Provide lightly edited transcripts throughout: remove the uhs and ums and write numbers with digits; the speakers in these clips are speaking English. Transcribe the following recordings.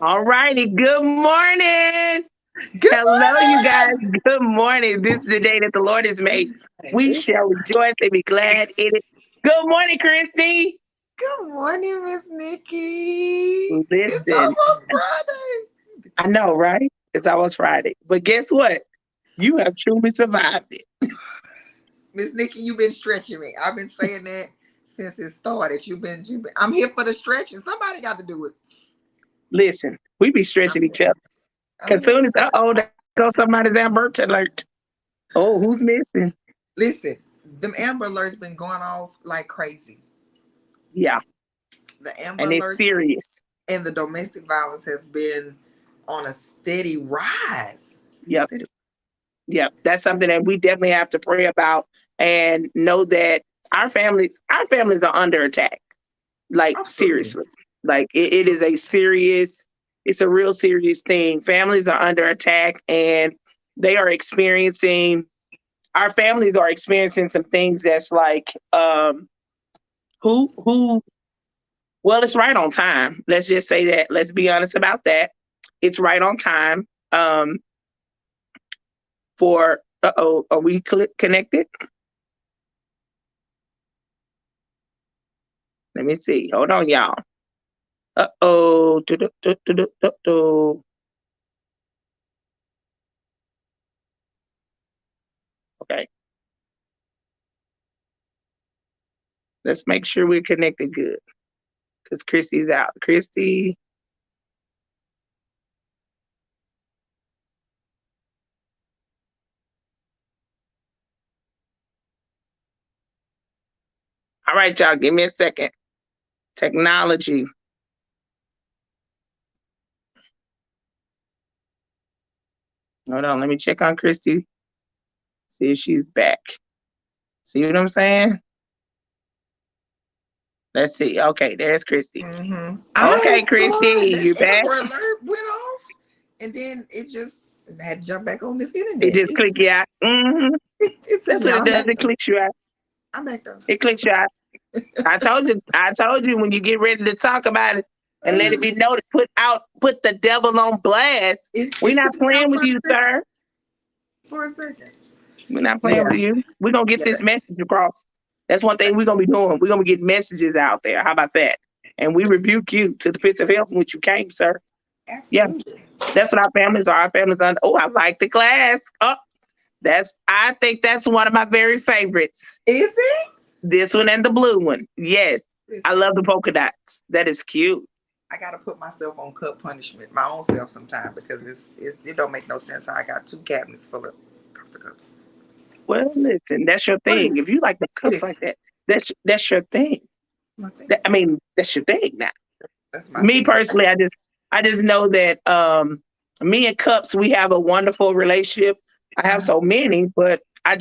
All righty. Good morning. Good Hello, you guys. morning. Good morning. This is the day that the Lord has made. We It's shall rejoice and be glad in it. Good morning, Christy. good morning, Miss Nikki. It's Listen, almost Friday. I know, right? It's almost Friday. But guess what? You have truly survived it. Miss Nikki, you've been stretching me. I've been saying that since it started. I'm here for the stretching. Somebody got to do it. Listen, we be I'm stretching each here. other. I'm Because here soon as, for it. there goes somebody's Amber alert. Oh, who's missing? Listen, them Amber Alerts been going off like crazy. Yeah, The Amber and it's Alerts serious. and the domestic violence has been on a steady rise. Yep. Steady. Yeah, that's something that we definitely have to pray about and know that our families are under attack. Like Absolutely. seriously. Like it is it's a real serious thing. Families are under attack and they are experiencing our families are experiencing some things that's like who well, it's right on time. Let's just say that. Let's be honest about that. It's right on time. For are we connected? Let me see. Hold on, y'all. Uh-oh. Okay. Let's make sure we're connected good. Because Christy's out. Christy. All right, y'all. Give me a second. Technology. Hold on. Let me check on Christy. See if she's back. See what I'm saying? Let's see. Okay, there's Christy. I Okay, saw Christy, that you back? Amber Alert went off, and then it just had to jump back on this It internet. just click you out. It took That's me what out. it I'm does. back It though. clicks you out. I'm back though. It clicks you out. I told you when you get ready to talk about it and let it be noted, put the devil on blast. We're It not took me playing out with you, sir. for a second. We're not playing with Yeah, you. We're gonna get yeah, this message across. That's one thing we're gonna be doing. We're gonna get messages out there. How about that? And we rebuke you to the pits of hell from which you came, sir. Yeah, absolutely. that's what our families are. Our families are. Oh, I like the class. Oh, I think that's one of my very favorites. Is it? This one and the blue one. Yes. I Listen, love the polka dots. That is cute. I gotta put myself on cut punishment, my own self, sometime because it don't make no sense how I got two cabinets full of coffee cups. Well, listen, that's your But thing. If you like the it cups is like that, that's your thing. my thing. I mean, that's your thing now. That's my Me thing. But personally, I just know that me and cups, we have a wonderful relationship. I have so many, but I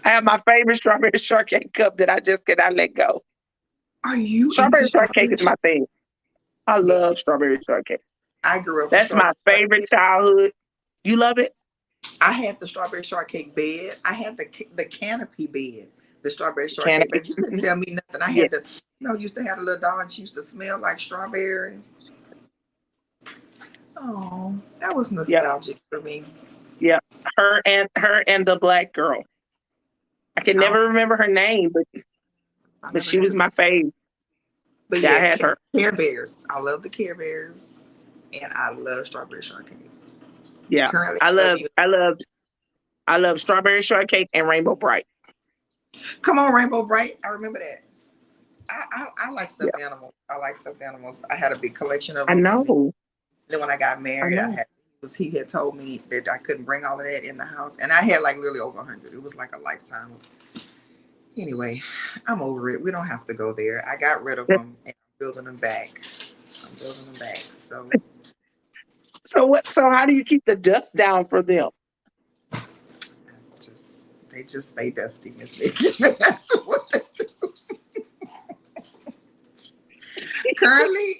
have my favorite strawberry shortcake cup that I just cannot let go. are you into Strawberry shortcake strawberry? is my thing. I Yeah, love strawberry shortcake. I grew up with That's my strawberry favorite shortcake. childhood. You love it? I had the strawberry shortcake bed. I had the canopy bed, the strawberry shortcake. Canopy. But you couldn't tell me nothing. I had Yes. the, used to have a little dog and she used to smell like strawberries. Oh, that was Yep. nostalgic for me. Yep. Her and the black girl. I can I don't never remember her name, I but never she had was a, my fave. but Yeah, I yeah, had her. Care Bears. I love the Care Bears, and I love strawberry shortcake. Yeah. Currently, I I love love you. I love strawberry shortcake and rainbow bright. Come on, Rainbow Bright. I remember that. I like Yeah. stuffed animals. I like stuffed animals. I had a big collection of I them, and know. then when I got I married, know. he had told me that I couldn't bring all of that in the house, and I had like literally over 100. It was like a lifetime. Anyway, I'm over it. We don't have to go there. I got rid of them and I'm building them back. I'm building them back. So So how do you keep the dust down for them? they just stay dusty, Miss Vicky. That's what they do. Currently,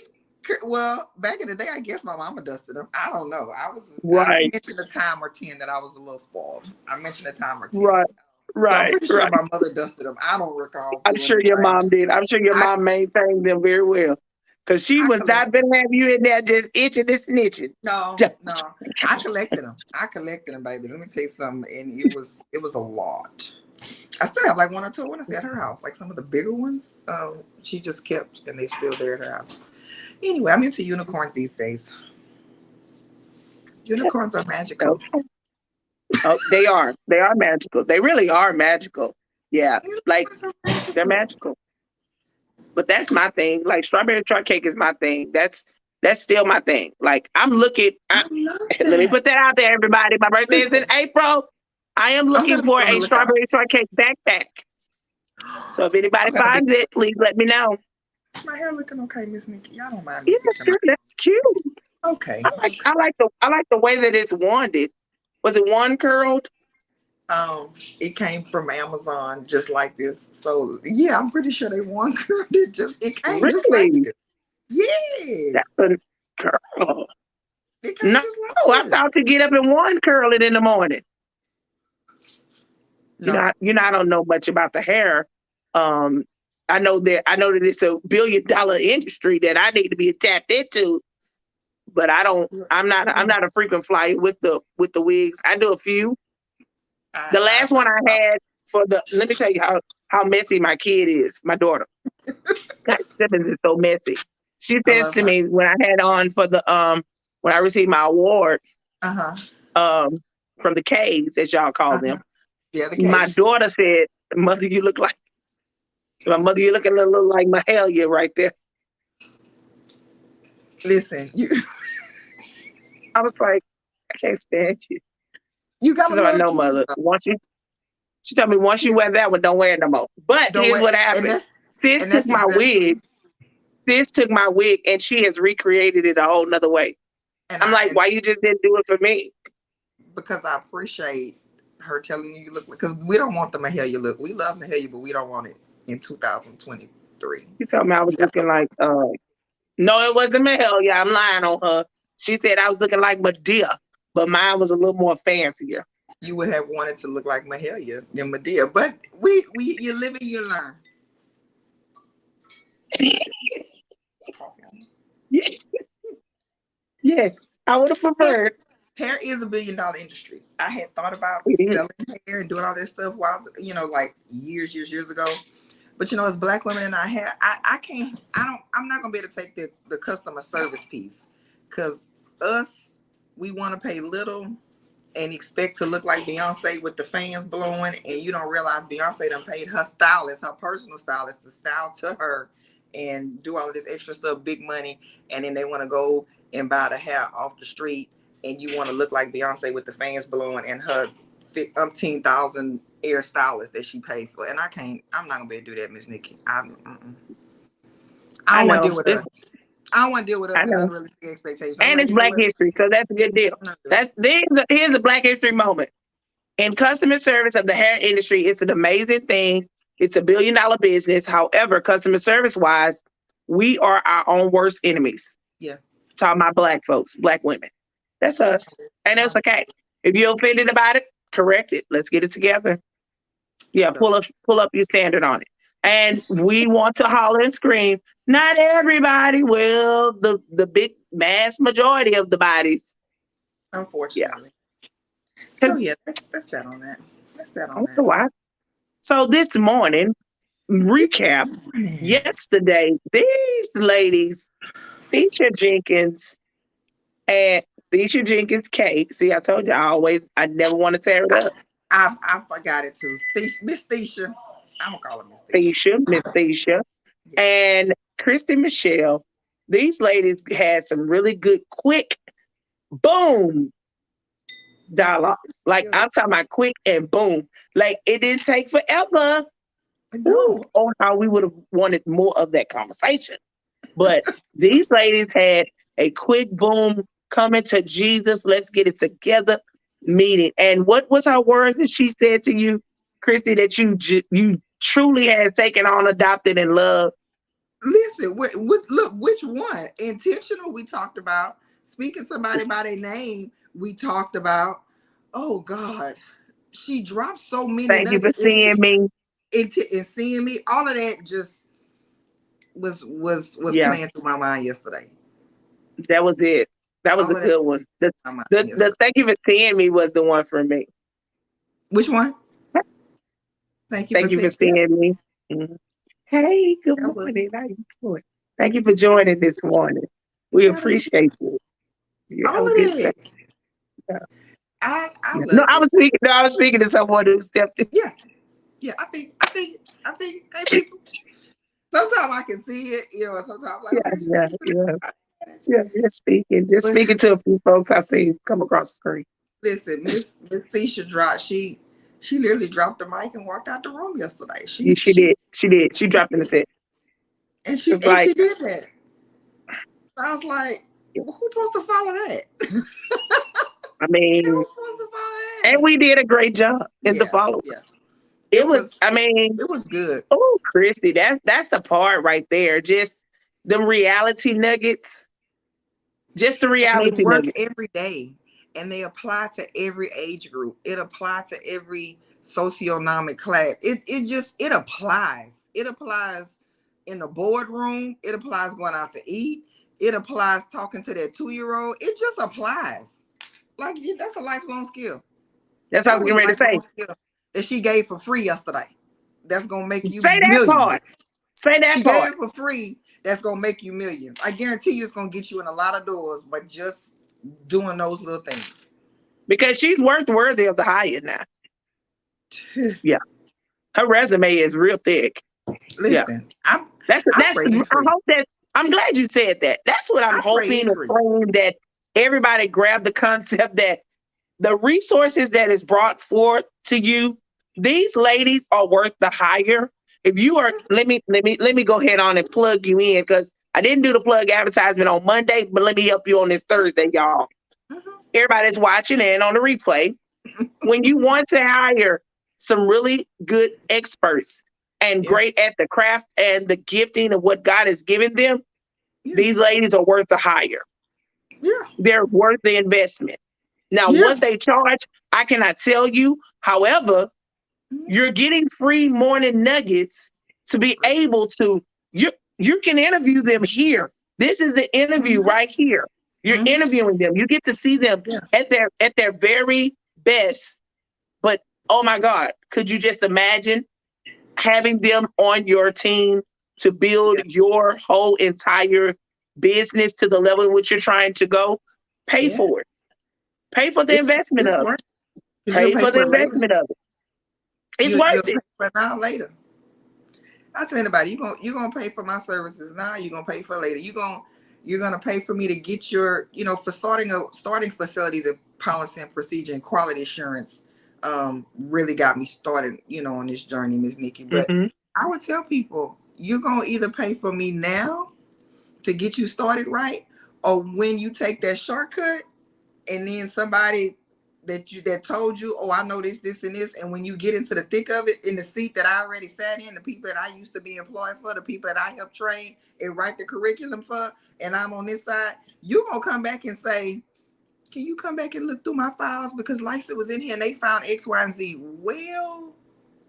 well, back in the day, I guess my mama dusted them. I don't know. I Right. mentioned a time or 10 that I was a little spoiled. I mentioned a time or 10. Right. So I'm Right. pretty sure Right. my mother dusted them. I don't recall I'm doing sure it. your mom did. I'm sure your I mom maintained them very well. because she I was not collect. gonna have you in there just itching and snitching. No, no. I collected them. I collected them, baby. Let me tell you something. And it was a lot. I still have like one or two. I want to see at her house, like some of the bigger ones. She just kept, and they're still there at her house. Anyway, I'm into unicorns these days. Unicorns are magical. Okay. Oh, they are. They are magical. They really are magical. Yeah, like Unicorns are they're magical. magical. But that's my thing. Like strawberry shortcake is my thing. That's still my thing. Like I'm looking. I love Let me that. put that out there, everybody. My birthday is in Listen, April. I am I'm looking gonna be for on the a lookout. strawberry shortcake backpack. So if anybody I'm gonna be. finds it, please let me know. My hair looking okay, Miss Nikki. Y'all don't mind me Yeah, fixing my. sure, that's cute. Okay. I like the way that it's wanded. Was it one curled? It came from Amazon just like this. So yeah, I'm pretty sure they won. It came just like Really? this. Yes, That's a curl. it came No, just like I this. thought to get up and one curl it in the morning. No, I don't know much about the hair. Um, I know that it's a $1 billion industry that I need to be tapped into, but I don't. I'm I, not a frequent flyer with the wigs. I do a few. The I, last one I had for the let me tell you how messy my kid is. My daughter, God, Simmons is so messy. She I says love to her. me when I had on for the when I received my award Uh huh. um from the K's as y'all call Uh huh. them. Yeah, the My case. daughter said, "Mother, you look like." So my mother, you looking a little like Mahalia right there. Listen, you I was like, I can't stand you. you She gotta said, I love know, kids mother. though. She told me once you wear that one, don't wear it no more. But Don't here's wait, what happened. Sis and took that's my wig. exactly. Sis took my wig and she has recreated it a whole nother way. I'm like, And why you just didn't do it for me? because I appreciate her telling you look, because we don't want the Mahalia look. We love Mahalia, but we don't want it in 2023. She told me I was We got looking the like, no, it wasn't Mahalia. I'm lying on her. She said I was looking like Medea, but mine was a little more fancier. you would have wanted to look like Mahalia than Medea, but we you live and you learn. Yes, yes, I would have Hair, preferred. hair is $1 billion industry. I had thought about It is. selling hair and doing all this stuff while like years ago. But as black women in our hair, I can't. I'm not gonna be able to take the customer service piece, because us, we want to pay little and expect to look like Beyonce with the fans blowing, and you don't realize Beyonce done paid her stylist, her personal stylist, to style to her and do all of this extra stuff, big money, and then they want to go and buy the hair off the street, and you want to look like Beyonce with the fans blowing and her umpteen thousand air stylist that she paid for, and I can't. I'm not gonna be able to do that, Miss Nikki. I I don't want to know. deal with us. I don't want to deal with us I and know. unrealistic expectations. I'm And like, it's you know Black what? History, so that's a good deal. I'm not do it. Here's a Black History moment. In customer service of the hair industry, it's an amazing thing. It's a $1 billion business. However, customer service wise, we are our own worst enemies. Yeah. Talking about Black folks, Black women. That's us. And it's Um, okay. If you're offended about it, correct it. Let's get it together. Yeah, so pull up your standard on it. And we want to holler and scream. Not everybody will. The big mass majority of the bodies. Yeah. unfortunately. So 'Cause yeah, that's that on that. That's that I on don't that. know why. So this morning, Good recap. morning. Yesterday, these ladies, Tisha Jenkins and Tisha Jenkins Kate. See, I told you I never want to tear it up. I forgot it too. Miss Thesha. I'm gonna call her Miss Thesha. Miss Tisha, Yes. and Kristi Michelle. These ladies had some really good, quick, boom Miss dialogue. Like Thesha. I'm talking about quick and boom. Like it didn't take forever. Ooh, No. on how we would have wanted more of that conversation. But these ladies had a quick boom coming to Jesus. Let's get it together meeting. And what was her words that she said to you, Kristi, that you truly had taken on, adopted, and loved? Listen, look, which one? Intentional, we talked about. Speaking somebody by their name, we talked about. Oh God, she dropped so many Thank you for nuggets seeing me. into and seeing me. All of that just was Yeah, playing through my mind yesterday. that was it. That was All a of that good one. The was my mind the yesterday. thank you for seeing me was the one for me. Which one? Thank you for Thank you for seeing. Yeah, seeing me. Mhm. Hey, good that was morning. How you doing? Thank you for joining this morning. you We gotta do appreciate you. You all have a of good day. that. Yeah. I Yeah. No, love I it. was speaking. No, I was speaking to someone who stepped in. Yeah, yeah. I think. Hey, people. Sometimes I can see it, sometimes I'm like, Yeah, okay, yeah, just yeah, listen. yeah. You're speaking. Just But speaking to a few folks I see come across the screen. listen, Miss Thesha dropped. She literally dropped the mic and walked out the room yesterday. Yeah, She she she did. She did. She dropped in the set. and It she was and like, she did that. I was like, well, who's supposed to follow that? I mean, Who's supposed to follow and that? we did a great job in the Yeah, follow. yeah. It It was. was I mean, it was good. oh, Kristi, that's the part right there. Just the reality nuggets. Just the And they reality work nuggets. every day, and they apply to every age group. It applies to every socioeconomic class. It applies. It applies in the boardroom. It applies going out to eat. It applies talking to that 2-year-old. It just applies. Like that's a lifelong skill. That's what I That was was getting a ready to say. lifelong skill that she gave for free yesterday. That's gonna make you Say that part. millions. Say that She gave part. it for free. That's gonna make you millions. I guarantee you, it's gonna get you in a lot of doors, but just doing those little things. Because she's worthy of the hire now. Yeah. Her resume is real thick. Yeah. Listen, I I That's pray I increase. hope that I'm glad you said that. That's what I'm I pray hoping and increase. praying that everybody grab the concept that the resources that is brought forth to you, these ladies are worth the hire. If you are, let me go ahead on and plug you in because I didn't do the plug advertisement on Monday, but let me help you on this Thursday, y'all. Mhm. Everybody's watching and on the replay. When you want to hire some really good experts and Yeah, great at the craft and the gifting of what God has given them, yeah, these ladies are worth the hire. yeah, They're worth the investment. Now, yeah. what they charge, I cannot tell you. However, Mhm. you're getting free morning nuggets to be able to you can interview them here. This is the interview Mhm. right here. You're Mhm. interviewing them. You get to see them Yeah, at their very best. But oh my God, could you just imagine having them on your team to build yeah, your whole entire business to the level in which you're trying to go? Pay yeah. for it. Pay for the It's investment it's of it. worth because you'll Pay pay for the for it later. investment of it. It's You'll worth pay it. for it now or later. I tell anybody, you're gonna pay for my services now. You're gonna pay for it later. You're gonna pay for me to get your for starting facilities and policy and procedure and quality assurance. Really got me started on this journey, Miss Nikki. But Hmm. I would tell people you're gonna either pay for me now to get you started right, or when you take that shortcut and then somebody that told you, oh, I know this and this, and when you get into the thick of it, in the seat that I already sat in, the people that I used to be employed for, the people that I helped train and write the curriculum for, and I'm on this side, you gonna come back and say, can you come back and look through my files because Lisa was in here and they found X, Y, and Z. Well,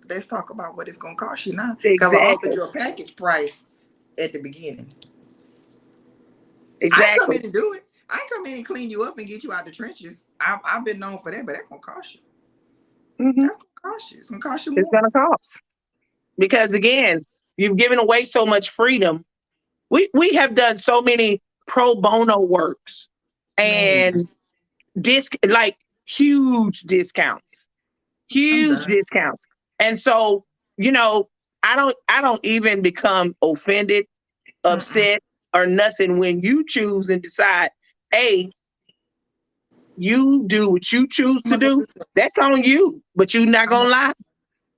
let's talk about what it's gonna cost you now, because I offered Exactly. you a package price at the beginning. I ain't come Exactly. in and do it. I ain't come in and clean you up and get you out the trenches. I've been known for that, but that's gonna cost you. Hmm. That's gonna cost you. It's gonna cost you It's more. going to cost because again, you've given away so much freedom. We have done so many pro bono works Man, and like I'm huge done. discounts. And so, you know, I don't even become offended, Mm-mm. upset, or nothing when you choose and decide, hey, you do what you choose to do. 100%. That's on you. But you're not I'm gonna a- lie.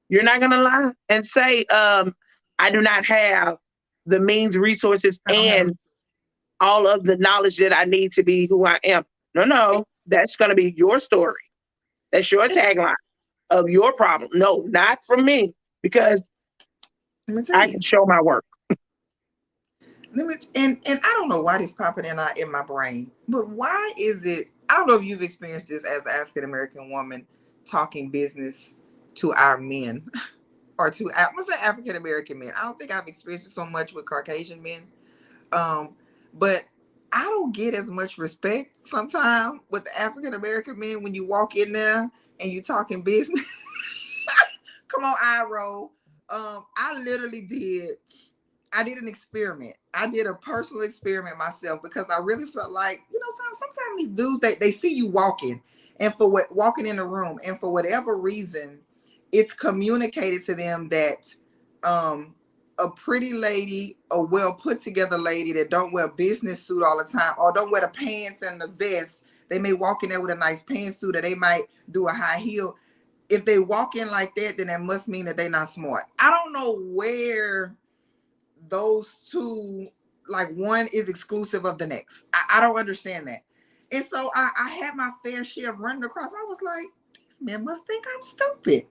You're not gonna lie and say, I do not have the means, resources, I don't have a and all of the knowledge that I need to be who I am. No, no, that's gonna be your story. That's your tagline of your problem. No, not from me, because let me tell I you. can show my work. And I don't know why this popping in my brain, but why is it? I don't know if you've experienced this as an African American woman talking business to our men. or two. I was say African American men. I don't think I've experienced it so much with Caucasian men. But I don't get as much respect sometimes with the African American men when you walk in there and you talking business. Come on, eye roll. I literally did. I did an experiment. I did a personal experiment myself because I really felt like, sometimes these dudes they see you walking and for what walking in the room and for whatever reason, it's communicated to them that a pretty lady, a well put together lady that don't wear business suit all the time or don't wear the pants and the vest. They may walk in there with a nice pantsuit or they might do a high heel. If they walk in like that, then that must mean that they're not smart. I don't know where those two, like one is exclusive of the next. I don't understand that. And so I had my fair share of running across. I was like, these men must think I'm stupid.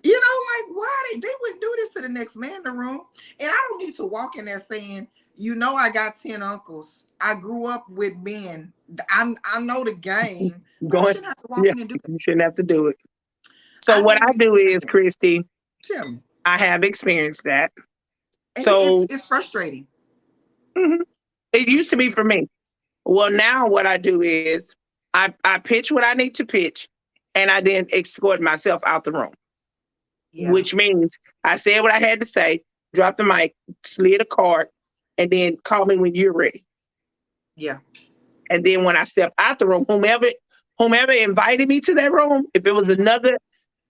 Like why they wouldn't do this to the next man in the room. And I don't need to walk in there saying, I got 10 uncles. I grew up with men. I know the game, but I Going, shouldn't have to walk yeah, in and do it. you shouldn't have to do it. So I what did an I do is, experiment. Kristi, Tell me. I have experienced that. And So it's frustrating. mhm, it used to be for me. Well, now what I do is I pitch what I need to pitch, and I then escort myself out the room, Yeah. which means I said what I had to say, drop the mic, slid a card, and then call me when you're ready. Yeah. And then when I step out the room, whomever invited me to that room, if it was Mhm. another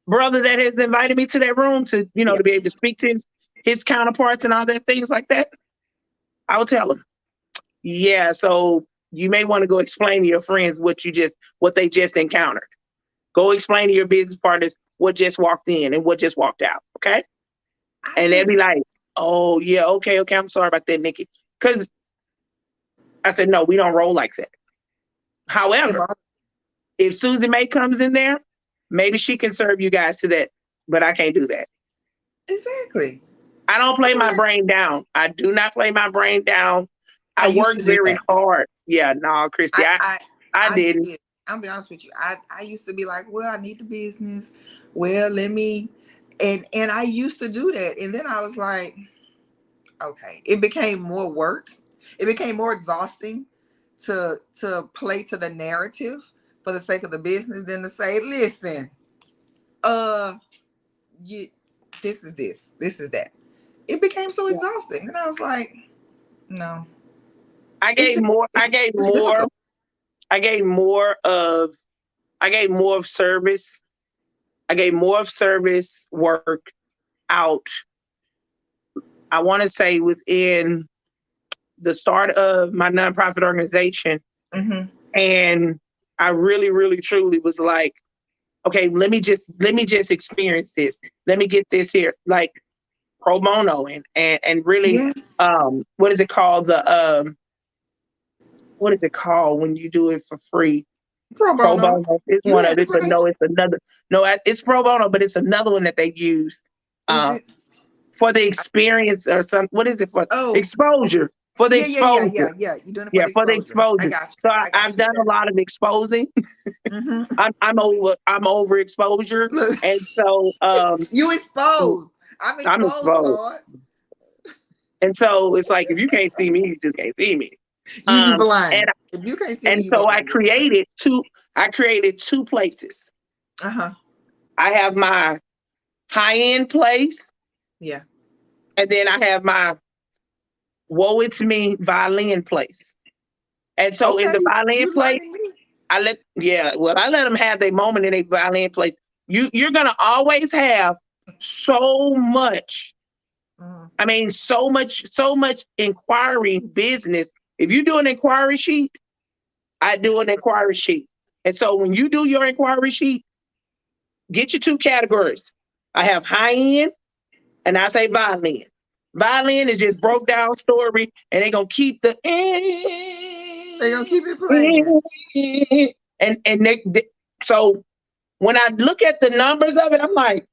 brother that has invited me to that room to, Yeah. to be able to speak to his counterparts and all that things like that, I would tell him, yeah, so you may want to go explain to your friends what they just encountered. Go explain to your business partners what just walked in and what just walked out. Okay. I And they'll be just like, oh yeah, okay, I'm sorry about that, Nikki. Because I said, no, we don't roll like that. it However, bothers if Susie May comes in there, maybe she can serve you guys to that, but I can't do that. exactly. I don't I'm play my like, brain down. I do not play my brain down. I I used work to do very that. hard. Yeah, no, Christy, I I I I I didn't. did. I'll be honest with you. I used to be like, well, I need the business. Well, let me and I used to do that. And then I was like, okay. It became more work. It became more exhausting to play to the narrative for the sake of the business than to say, listen, uh you this is this. This is that. It became so Yeah. exhausting. And I was like, no. I It's gave just more. I gave it's more. difficult. I gave more of. I gave more of service. I gave more of service work out. I want to say within the start of my nonprofit organization, Mm-hmm. and I really, really, truly was like, okay, let me just experience this. Let me get this here, like pro bono, and really, Yeah. what is it called? What is it called when you do it for free? Pro Pro bono. bono is You one had of it it, but right. no, it's another. No, it's pro bono, but it's another one that they use Is um, it? for the experience or some. What is it for? Oh, Exposure, for the yeah, yeah, yeah, exposure. yeah, yeah. You're doing it for Yeah, the for the exposure. I exposure. got you. So I got I've you. done a lot of exposing. Mm-hmm. I'm over exposure, Look, and so you exposed. I'm I'm exposed, exposed. Lord. And so it's like if you can't see me, you just can't see me. You And blind. If you can't see me, and you so I blind. That's right. created two. I created two places. Uh huh. I have my high end place, Yeah. and then I have my woe it's me violin place. And so in the Okay. violin You place, learning me? I let them have their moment in a violin place. You're gonna always have so much. Mm. I mean, so much inquiry business. If you do an inquiry sheet, I do an inquiry sheet. And so when you do your inquiry sheet, get your two categories. I have high end and I say violin. Violin is just broke down story, and they're gonna keep the They gonna keep it playing. and so when I look at the numbers of it, I'm like,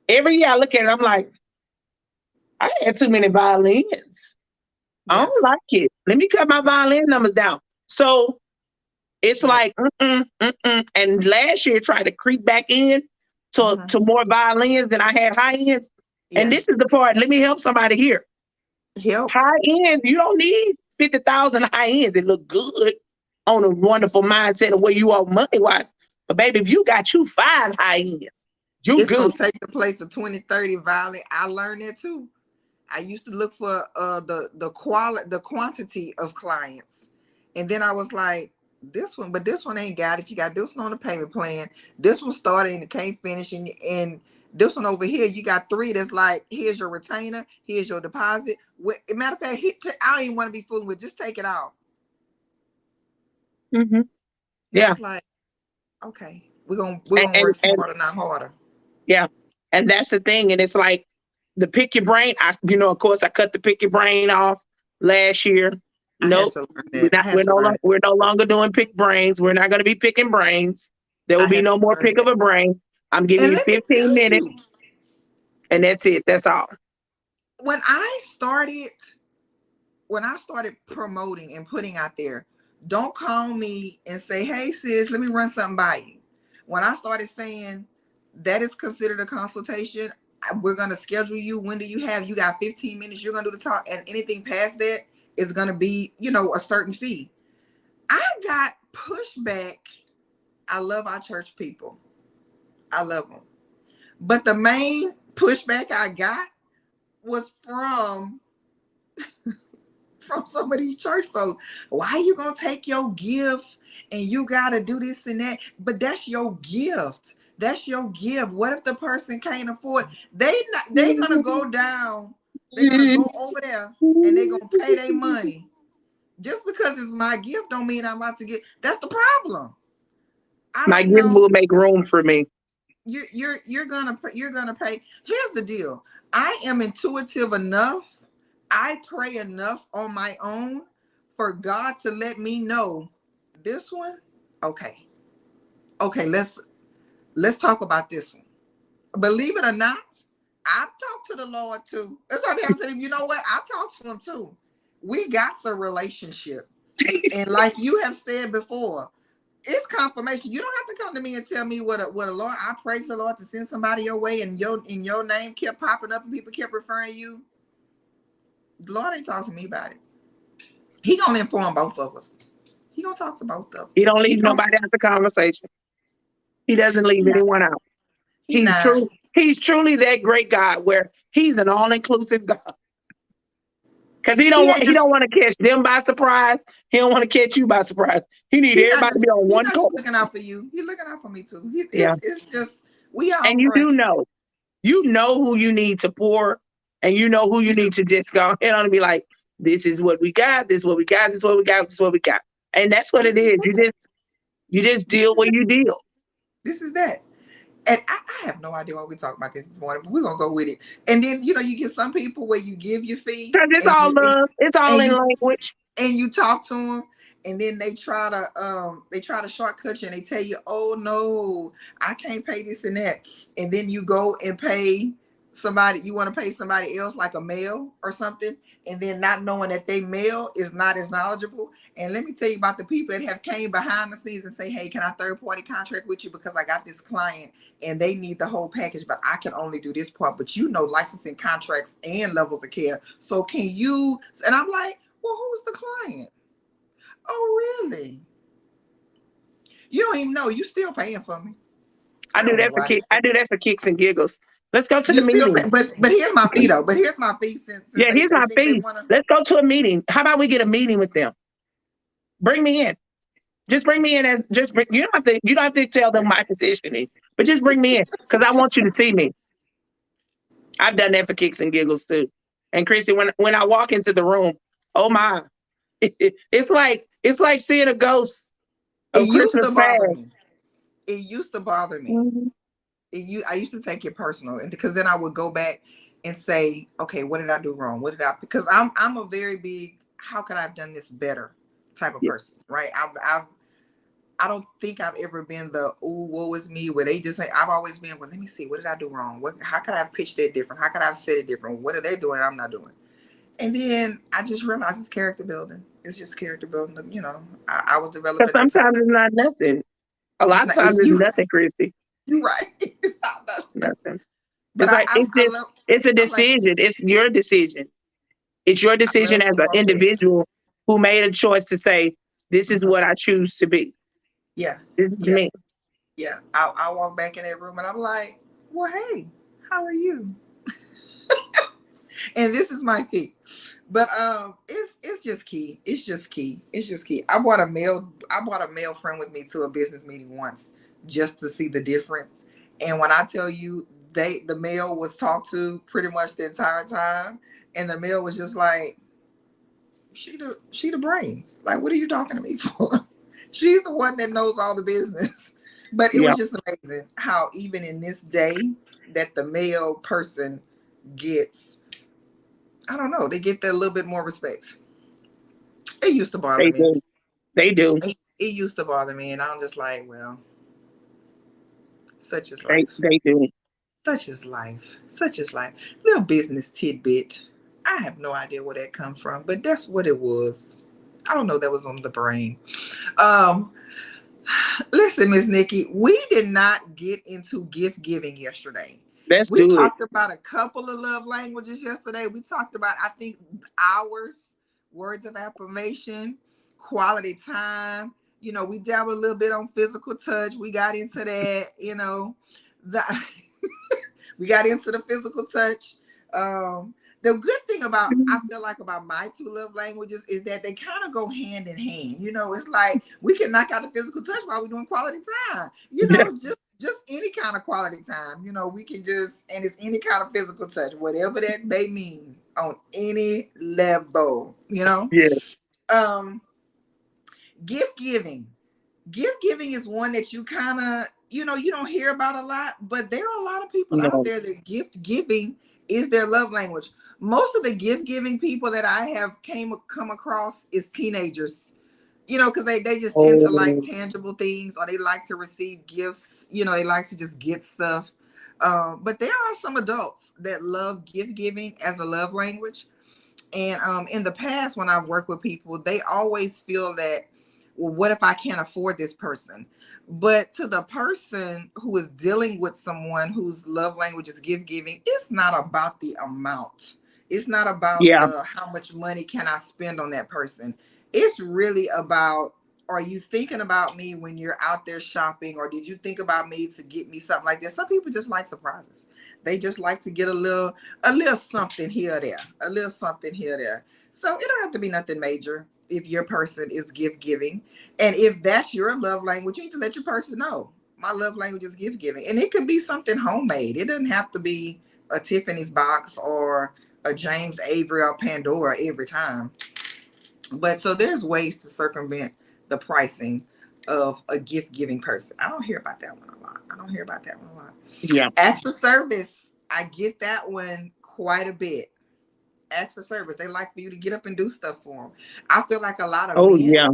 every year I look at it, I'm like, I had too many violins. I Yeah. don't like it. Let me cut my violin numbers down. So it's Yeah. like, mm-mm, mm-mm. And last year tried to creep back in. to more violins than I had high ends. And Yeah. this is the part. Let me help somebody here. Help. High ends, you don't need 50,000 high ends. It look good on a wonderful mindset of where you are money wise. But baby, if you got you 5 high ends, you It's good. gonna take the place of 20, 30 violin. I learned that too. I used to look for the quantity of clients, and then I was like, this one ain't got it. You got this one on the payment plan. This one started and it can't finish, and this one over here, you got 3 that's like, here's your retainer, here's your deposit. Matter of fact, I don't even want to be fooling with. Just take it out. Hmm. It Yeah. was like, okay, we're gonna And work smarter, not harder. yeah. And that's the thing. And it's like the pick your brain. Of course I cut the pick your brain off last year. I had Nope. to learn that. I had We're to learn. we're no longer doing pick brains. We're not gonna be picking brains. There will I be had to no more learn pick of that. a brain. I'm giving And you let me 15 tell minutes you, and that's it. That's all. when I started promoting and putting out there, don't call me and say, hey sis, let me run something by you. When I started saying that is considered a consultation, we're gonna schedule you. When do you got 15 minutes, you're gonna do the talk, and anything past that is gonna be, a certain fee. I got pushback. I love our church people. I love them. But the main pushback I got was from some of these church folks. Why you gonna take your gift and you gotta do this and that? But that's your gift. That's your gift. What if the person can't afford? They gonna go down. They're gonna go over there and they're gonna pay their money. Just because it's my gift don't mean I'm about to get. That's the problem. I My don't gift know. will make room for me. You're gonna pay. Here's the deal. I am intuitive enough. I pray enough on my own for God to let me know this one. Okay. Okay, let's talk about this one. Believe it or not, I've talked to the Lord too. That's why I'm telling you, you know what? I talked to him too. We got some relationship. And like you have said before, it's confirmation. You don't have to come to me and tell me what a Lord. I praise the Lord to send somebody your way, and your name kept popping up, and people kept referring you. The Lord ain't talking to me about it. He gonna inform both of us. He gonna talk to both of He us. don't He leave gonna. nobody out the conversation. He doesn't He leave not. anyone out. He not. He's truly that great God where he's an all-inclusive God. Because he don't He want ain't he just. don't want to catch them by surprise. He don't want to catch you by surprise. He need He not everybody to just. be on He one not just court. looking out for you. He looking out for me too. Yeah. It's just we all And you pray. do know. You know who you need to pour, and you know who you You do. need to just go ahead on and be like, this is what we got, this is what we got, this is what we got, this is what we got. And that's what it This is is. that. You just This deal is where that. you deal. This is that. And I have no idea why we talk about this morning, but we're gonna go with it. And then you get some people where you give your fee Because it's and all you love. It's all and in you language. and you talk to them, and then they try to shortcut you and they tell you, oh no, I can't pay this and that. And then you go and pay somebody, you want to pay somebody else like a male or something, and then not knowing that they male is not as knowledgeable. And let me tell you about the people that have came behind the scenes and say, hey, can I third party contract with you because I got this client and they need the whole package, but I can only do this part. But licensing contracts and levels of care, so can you? And I'm like, well, who's the client? Oh, really? You don't even know. You still paying for me. I don't know why they I say do that for kicks and giggles. Let's go to the you still meeting. pay, but here's my fee though. But here's my fee since Yeah, they here's my think they fee. want to. Let's go to a meeting. How about we get a meeting with them? Bring me in. Just bring me in as just bring, you don't have to tell them my positioning, but just bring me in because I want you to see me. I've done that for kicks and giggles too. And Kristi, when I walk into the room, oh my, it's like seeing a ghost It of used Christmas to bother past. me. It used to bother me. Mhm. I used to take it personal, and because then I would go back and say, okay, what did I do wrong? What did I? Because I'm a very big, how could I have done this better type of Yeah. person, right? I don't think I've ever been the "ooh, woe is me" where they just say. I've always been, well, let me see, what did I do wrong? How could I have pitched it different? How could I have said it different? What are they doing? I'm not doing. And then I just realized it's character building. It's just character building. I was But developing that type. sometimes it's not nothing. A It's lot of not times it's you. nothing, Kristi. You're right. It's not Nothing. But It's like I love it's a I like decision. It's your decision. It's your I love decision as an promoting. individual who made a choice to say, "This is Mhm. what I choose to be. Yeah, This is yeah, me." yeah. I walk back in that room and I'm like, well, hey, how are you? And this is my fee. But it's just key. It's just key. It's just key. I brought a male friend with me to a business meeting once just to see the difference. And when I tell you the male was talked to pretty much the entire time, and the male was just like, she the brains. Like, what are you talking to me for? She's the one that knows all the business. But it Yeah, was just amazing how even in this day that the male person gets, I don't know, they get that little bit more respect. It used to bother they me. do. They do. It used to bother me, and I'm just like, well, such is They life. they do. Such is life. Such is life. Little business tidbit. I have no idea where that come from, but that's what it was. I don't know. That was on the brain. Um, Listen, Miss Nikki, we did not get into gift giving yesterday. Let's We do it. talked about a couple of love languages yesterday. We talked about, I think, hours, words of affirmation, quality time. We dabbled a little bit on physical touch. We got into that, the we got into the physical touch. The good thing about, I feel like, about my two love languages is that they kind of go hand in hand. It's like we can knock out the physical touch while we're doing quality time. Yeah, Just any kind of quality time. We can just, and it's any kind of physical touch, whatever that may mean, on any level. yeah. Um, gift giving. Gift giving is one that you kind of, you don't hear about a lot, but there are a lot of people out No. there that gift giving is their love language. Most of the gift giving people that I have come across is teenagers, because they just tend to like Oh, tangible things, or they like to receive gifts, they like to just get stuff. But there are some adults that love gift giving as a love language. And in the past, when I've worked with people, they always feel that, well, what if I can't afford this person? But to the person who is dealing with someone whose love language is gift giving, it's not about the amount. It's not about yeah. the how much money can I spend on that person. It's really about, are you thinking about me when you're out there shopping, or did you think about me to get me something like this? Some people just like surprises. They just like to get a little something here or there, a little something here or there. So it don't have to be nothing major if your person is gift giving. And if that's your love language, you need to let your person know. My love language is gift giving. And it could be something homemade. It doesn't have to be a Tiffany's box or a James Avery or Pandora every time. But so there's ways to circumvent the pricing of a gift giving person. I don't hear about that one a lot. I don't hear about that one a lot. Yeah. Acts of service, I get that one quite a bit. Acts of service, they like for you to get up and do stuff for them. I feel like Oh, yeah.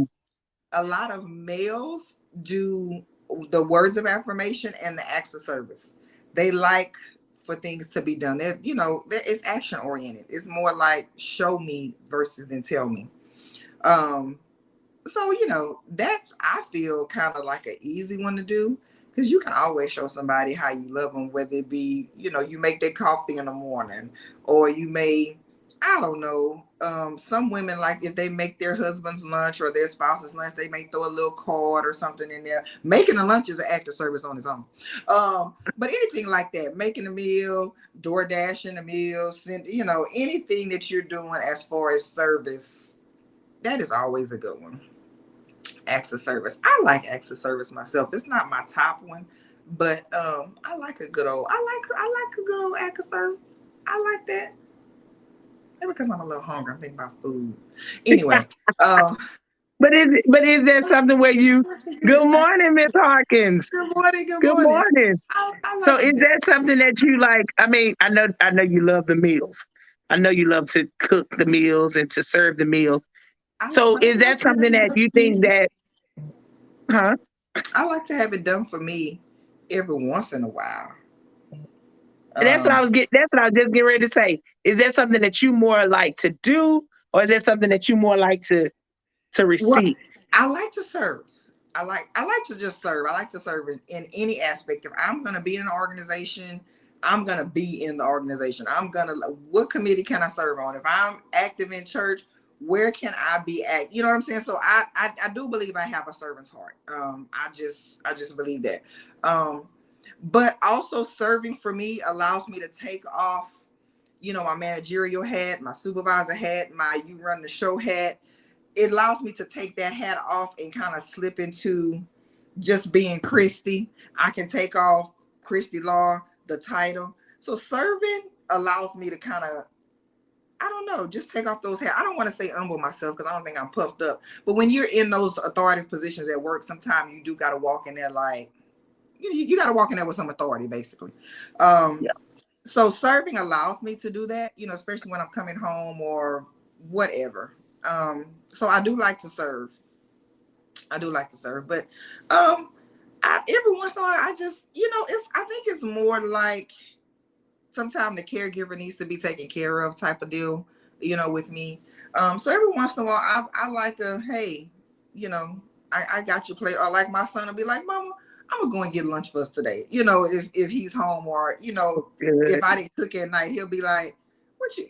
a lot of males do the words of affirmation and the acts of service. They like for things to be done. It's action oriented. It's more like show me versus than tell me. Um, so that's, I feel, kind of like an easy one to do, because you can always show somebody how you love them, whether it be, you make their coffee in the morning, or you may, I don't know, some women, like, if they make their husband's lunch or their spouse's lunch, they may throw a little card or something in there. Making a lunch is an act of service on its own. But anything like that, making a meal, door dashing a meal, anything that you're doing as far as service, that is always a good one. Acts of service. I like acts of service myself. It's not my top one, but I like a good old. I like a good old act of service. I like that. Maybe because I'm a little hungry. I'm thinking about food. Anyway, um, But is there something where you? Good morning, Miss Harkins. good morning. Good Good morning. morning. I So like a is good that something that you like? I mean, I know you love the meals. I know you love to cook the meals and to serve the meals. So but I is like that to have something it that done you for think me. that, huh? I like to have it done for me every once in a while. And Um, that's what I was just getting ready to say. Is that something that you more like to do, or is that something that you more like to well, receive? I like to serve. I like to just serve. I like to serve in any aspect. If I'm gonna be in an organization, I'm gonna be in the organization. What committee can I serve on? If I'm active in church, where can I be at? You know what I'm saying? So I do believe I have a servant's heart. I just believe that. Um, but also serving for me allows me to take off, my managerial hat, my supervisor hat, my you run the show hat. It allows me to take that hat off and kind of slip into just being Kristi. I can take off Kristi Law, the title. So serving allows me to kind of, I don't know, just take off those hats. I don't want to say humble myself because I don't think I'm puffed up. But when you're in those authoritative positions at work, sometimes you do got to walk in there like, you got to walk in there with some authority, basically. Yeah. So serving allows me to do that, especially when I'm coming home or whatever. So I do like to serve. I do like to serve, but every once in a while, I just, I think it's more like sometimes the caregiver needs to be taken care of type of deal, with me. So every once in a while, I like hey, you know, I got your plate. Or like my son will be like, Mama, I'm gonna go and get lunch for us today. If he's home, or if Good. I didn't cook at night, he'll be like, what you?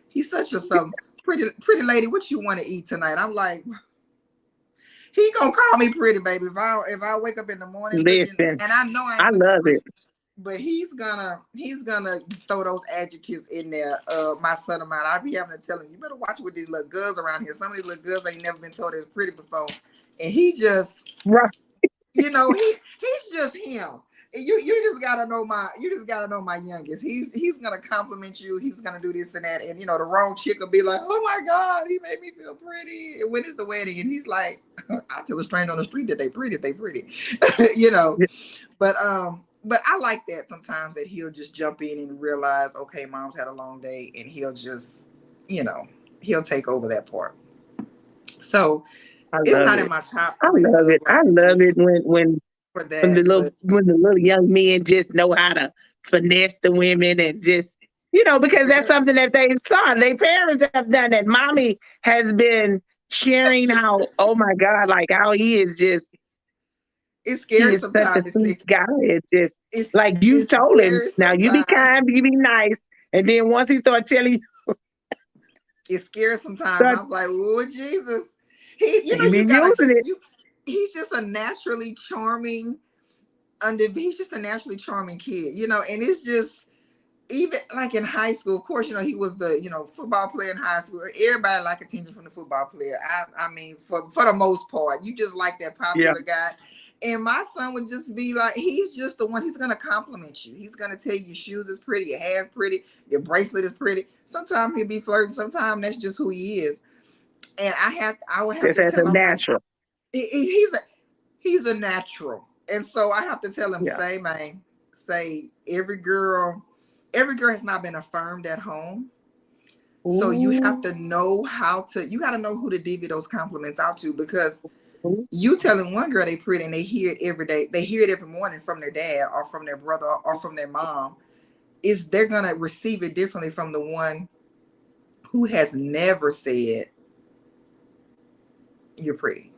He's such a some pretty lady. What you want to eat tonight? I'm like, he gonna call me pretty, baby. If I wake up in the morning looking, Listen, and I know I I ain't looking love it. pretty, but he's gonna throw those adjectives in there. My son of mine, I be having to tell him, you better watch with these little girls around here. Some of these little girls ain't never been told they was pretty before, and he just, Right. he's just him. You just gotta know my youngest. He's gonna compliment you. He's gonna do this and that, and the wrong chick will be like, "Oh my God, he made me feel pretty." And when it's the wedding, and he's like, "I tell a stranger on the street that they pretty, they pretty," you know. But I like that sometimes that he'll just jump in and realize, okay, mom's had a long day, and he'll just, you know, he'll take over that part. So I it's love not in it. my top I three love love it. I love it languages for when the that, little but when the little young men just know how to finesse the women and just because that's something that they've saw. Their parents have done that. Mommy has been sharing how, oh my God, like how it's he scary is such a sometimes. It's sweet like guy. It's just it's like you it's told him. scary Now you be sometimes. kind, you be nice. And then once he started telling you, It's scary sometimes. start, I'm like, oh Jesus. He, he be you gotta using it. you. He's just a naturally charming. He's just a naturally charming kid, and it's just even like in high school. Of course, he was the football player in high school. Everybody like attention from the football player. I mean, for the most part, you just like that Yeah. popular guy. And my son would just be like, he's just the one. He's gonna compliment you. He's gonna tell you your shoes is pretty, your hair is pretty, your bracelet is pretty. Sometimes he'll be flirting. Sometimes that's just who he is. And I would have Just to as a tell him like, natural. he's a natural. And so I have to tell him, Yeah. say, man, say every girl has not been affirmed at home. So you have Ooh. to know you got to know who to divvy those compliments out to, because you telling one girl they pretty and they hear it every day. They hear it every morning from their dad or from their brother or from their mom. They're going to receive it differently from the one who has never said you're pretty.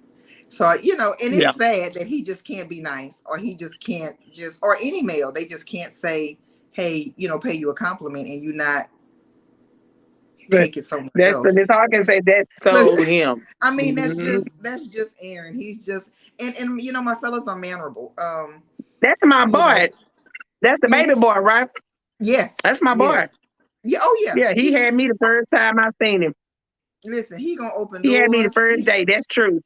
So, and Yeah. it's sad that he just can't be nice, or he just can't or any male, they just can't say, hey, pay you a compliment and you not So take it somewhere that's the else. Miss Hawkins say that's Look, so him. I mean, Mhm. that's just Aaron. He's just, and my fellas are mannerable. That's my You know, boy. That's the baby listen, boy, right? yes, That's my boy. yes. Yeah, oh yeah. Yeah, he had me the first time I seen him. Listen, he gonna open He had me the doors. first day. That's true.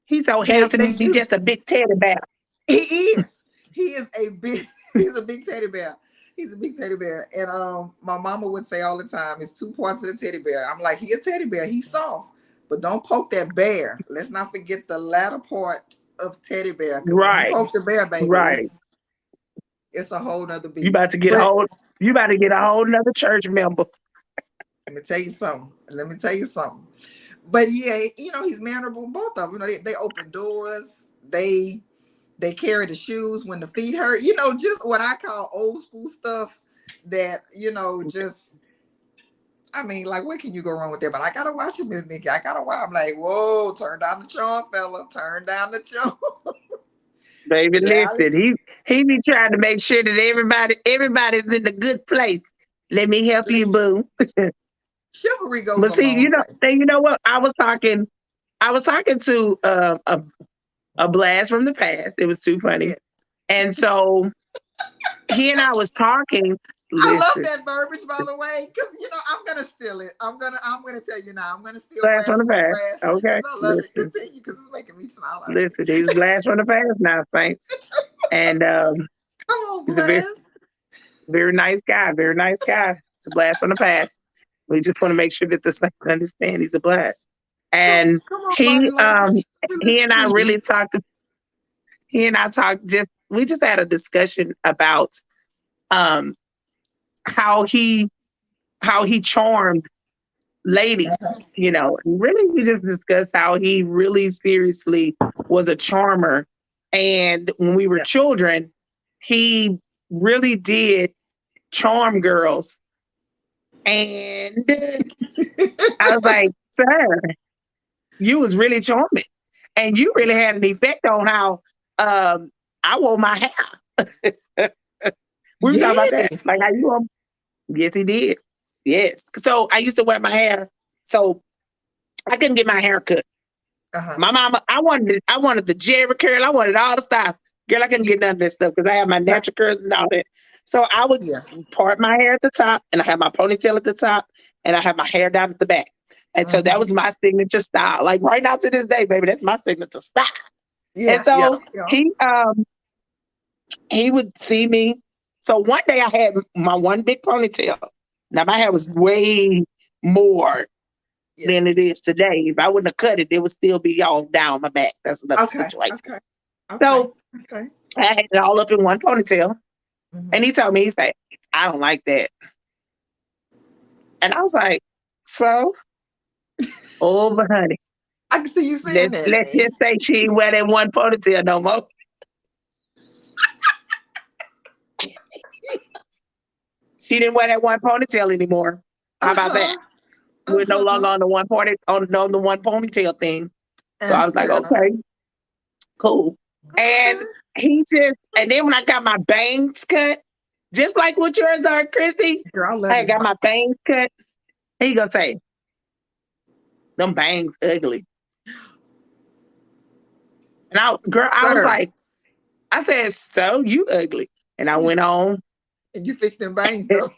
He's so handsome. They He do. just a big teddy bear. He is. He is a big. He's a big teddy bear. He's a big teddy bear. And my mama would say all the time, "It's two parts of the teddy bear." I'm like, he a teddy bear. He's soft, but don't poke that bear. Let's not forget the latter part of teddy bear, because when you Right, poke the bear, baby, right. it's a whole nother You beast. about to get a But whole. You about to get a whole nother church member. let me tell you something. Let me tell you something. But yeah, he's mannerable. Both of them, they open doors. They carry the shoes when the feet hurt. Just what I call old school stuff that, just I mean, like, what can you go wrong with that? But I gotta watch it, Miss Nikki. I gotta watch. I'm like, whoa, turn down the charm, fella. Turn down the charm. Baby, listen, Reality. he be trying to make sure that everybody's in the good place. Let me help you, boo. Chivalry goes But a see, long way. you know what? I was talking to a blast from the past. It was too funny. Yeah. And so he and I was talking. I love Listen, that verbiage, by the way, because I'm gonna steal it. I'm gonna tell you now. I'm gonna steal blast from blast the from the past. past Okay, because I love it. listen, Continue because it's making me smile already. listen. He's a blast from the past now, Saints. And Come on, he's a very, blast. very nice guy. Very nice guy. It's a blast from the past. We just want to make sure that the Saints understand he's a blast. And Come on, body he language. We he listen and I to you. really talked. He and I talked just we just had a discussion about um how he charmed ladies, and really we just discussed how he really seriously was a charmer. And when we were Yeah. children, he really did charm girls. And I was like, sir, you was really charming. And you really had an effect on how I wore my hair. We were talking about that. Yes. Like how you wore. Yes, he did. Yes. So I used to wear my hair. So I couldn't get my hair cut. Uh-huh. My mama, I wanted the Jerry curl. I wanted all the styles. Girl, I couldn't You, get none of that stuff because I had my natural curls and all that. So I would yeah. part my hair at the top, and I had my ponytail at the top, and I had my hair down at the back. And so that Mm-hmm. was my signature style. Like right now to this day, baby, that's my signature style. And Yeah. Yeah. so Yeah. he would see me. So one day I had my one big ponytail. Now my hair was way more Yeah. than it is today. If I wouldn't have cut it, it would still be all down my back. That's another Okay. situation. Okay. Okay. So Okay. I had it all up in one ponytail. And Mm-hmm. he told me, he said, I don't like that. And I was like, so, oh, but honey, I can see you saying that, let's man. just say she ain't wear that one ponytail no more. She didn't wear that one ponytail anymore. How about Uh-huh. that? We're no Uh-huh. longer on the on the one ponytail thing. So I was like, Yeah. okay, cool. And Okay. and then when I got my bangs cut, just like what yours are, Christy, Girl, I love I this. got my bangs cut. He gonna say, them bangs ugly. And I was Sir. like, I said, so you ugly. And I went on, And you fix them bangs though.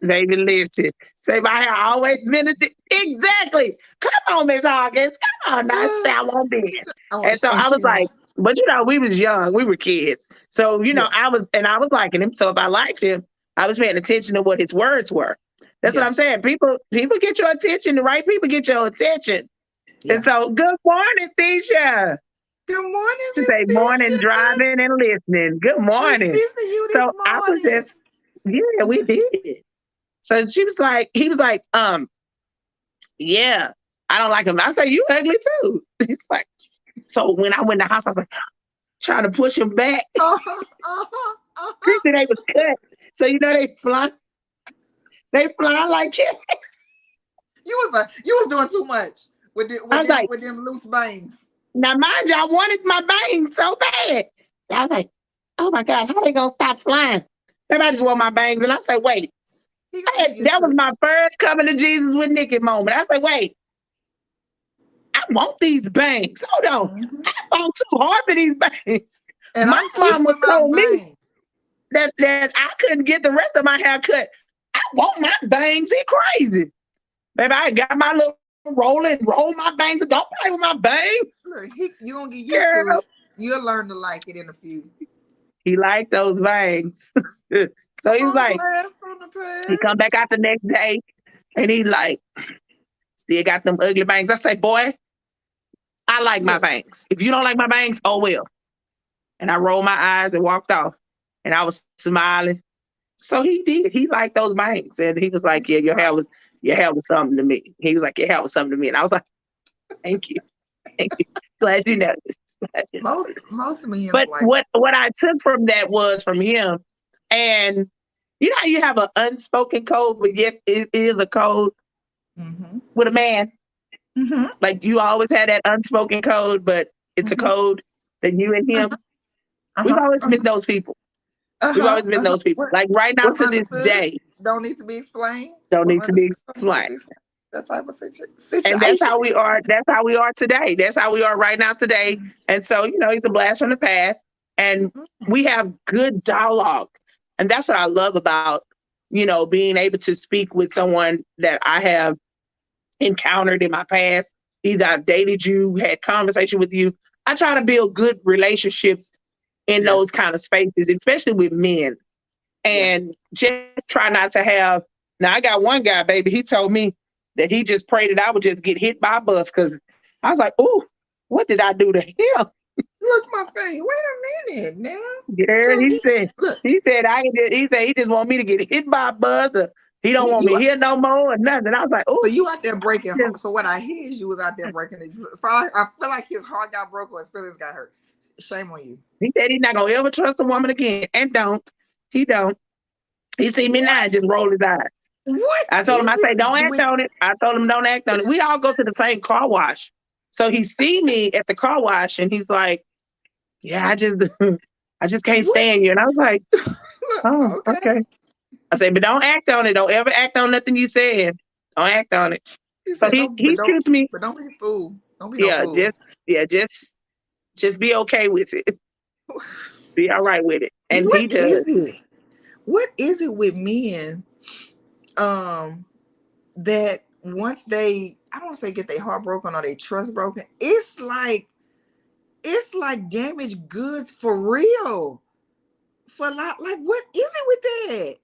baby, listen. Say my hair always been exactly. Come on, Miss August. Come on, now style on She this. said, And so and I was she like, but we was young, we were kids. So, yeah, I was liking him. So if I liked him, I was paying attention to what his words were. That's what yeah, I'm saying. People get your attention. The right people get your attention. And yeah. so, good morning, Tisha. Good morning, She Miss say morning Tisha. driving and listening. Good We morning. missing you this So I was morning. just, yeah, we did. So he was like, yeah, I don't like him. I say, you ugly too. He's like, so when I went in the house, I was like, trying to push him back. Uh-huh, uh-huh, uh-huh. Christy, they was cut. So they fly like chips. You was doing too much with I was like, with them loose bangs. now mind you, I wanted my bangs so bad. And I was like, oh my gosh, how they gonna stop flying? Maybe I just want my bangs. And I said, wait, He gonna get used that to was it. my first coming to Jesus with Nikki moment. I said, wait, I want these bangs. Hold on. Mhm. I fought too hard for these bangs. And My I'm cute mama with my told me bangs. that I couldn't get the rest of my hair cut. I want my bangs. He crazy. Baby, I got my little roll my bangs. Don't play with my bangs. Look, you gonna get used to Girl. it. You'll learn to like it in a few. He liked those bangs. So Come he was on, like, blast from the he come past. back out the next day and he like, still got them ugly bangs. I say, boy, I like my Yeah. bangs. If you don't like my bangs, oh well. And I rolled my eyes and walked off. And I was smiling. So he did. He liked those bangs. And he was like, yeah, your hair was something to me. He was like, your hair was something to me. And I was like, thank you. Thank you. Glad you noticed. Glad you noticed. Most men's But like what I took from that was from him, and You know how you have an unspoken code, but yes, it is a code Mm-hmm. with a man. Mm-hmm. Like you always had that unspoken code, but it's a Mm-hmm. code that you and Uh-huh. him. We've Uh-huh. always been Uh-huh. those people. We've Uh-huh. always been Uh-huh. those people. Like right now What's to this understood day, don't need to be explained. don't What's need to be understood don't need to explained. be explained. That type of And that's situation. how we are. That's how we are today. That's how we are right now today. And so, he's a blast from the past. And Mm-hmm. we have good dialogue. And that's what I love about, being able to speak with someone that I have encountered in my past. Either I've dated you, had conversation with you. I try to build good relationships in Yeah. those kind of spaces, especially with men. Yeah. And just try not to have. Now, I got one guy, baby. He told me that he just prayed that I would just get hit by a bus because I was like, "Ooh, what did I do to him?" Look my face. Wait a minute now. Girl, So he said, look, he said he just want me to get hit by a bus, or he don't want you me here no more, or nothing. I was like, so "Ooh." you out there breaking Just, so what I hear is you was out there breaking it. I feel like his heart got broke or his feelings got hurt. Shame on you. he said he's not gonna ever trust a woman again, and don't. He don't. He see me now What? and just roll his eyes. What I told him, is I say, it don't act with on it. I told him, don't act on it. We all go to the same car wash. So he see me at the car wash and he's like, yeah, I just can't what? stand you. And I was like, oh, Okay. okay. I say, but don't act on it. Don't ever act on nothing you said. Don't act on it. He So said, he, don't, he shoots me. but don't be a fool. Don't be no Yeah, fool. just be okay with it. Be all right with it. And What he is does. it? What is it with men? Um, that once I don't say get their heart broken or they trust broken, it's like damaged goods for real. For like what is it with that?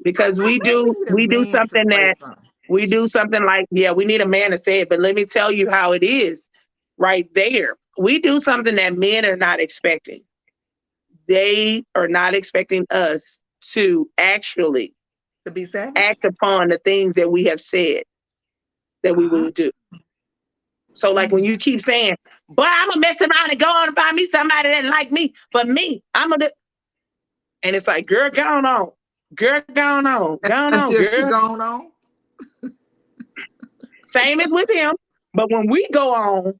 Because I think we need a we do man to something say that something. we do something like, yeah, we need a man to say it, but let me tell you how it is right there. We do something that men are not expecting. They are not expecting us to actually To be savage? act upon the things that we have said that we Ah, would do. So, like when you keep saying, boy, I'm gonna mess around and go on and find me somebody that like me. For me, I'm gonna, and it's like, girl, go on. Girl, go on, until she girl. gone on. Same as with him. But when we go on,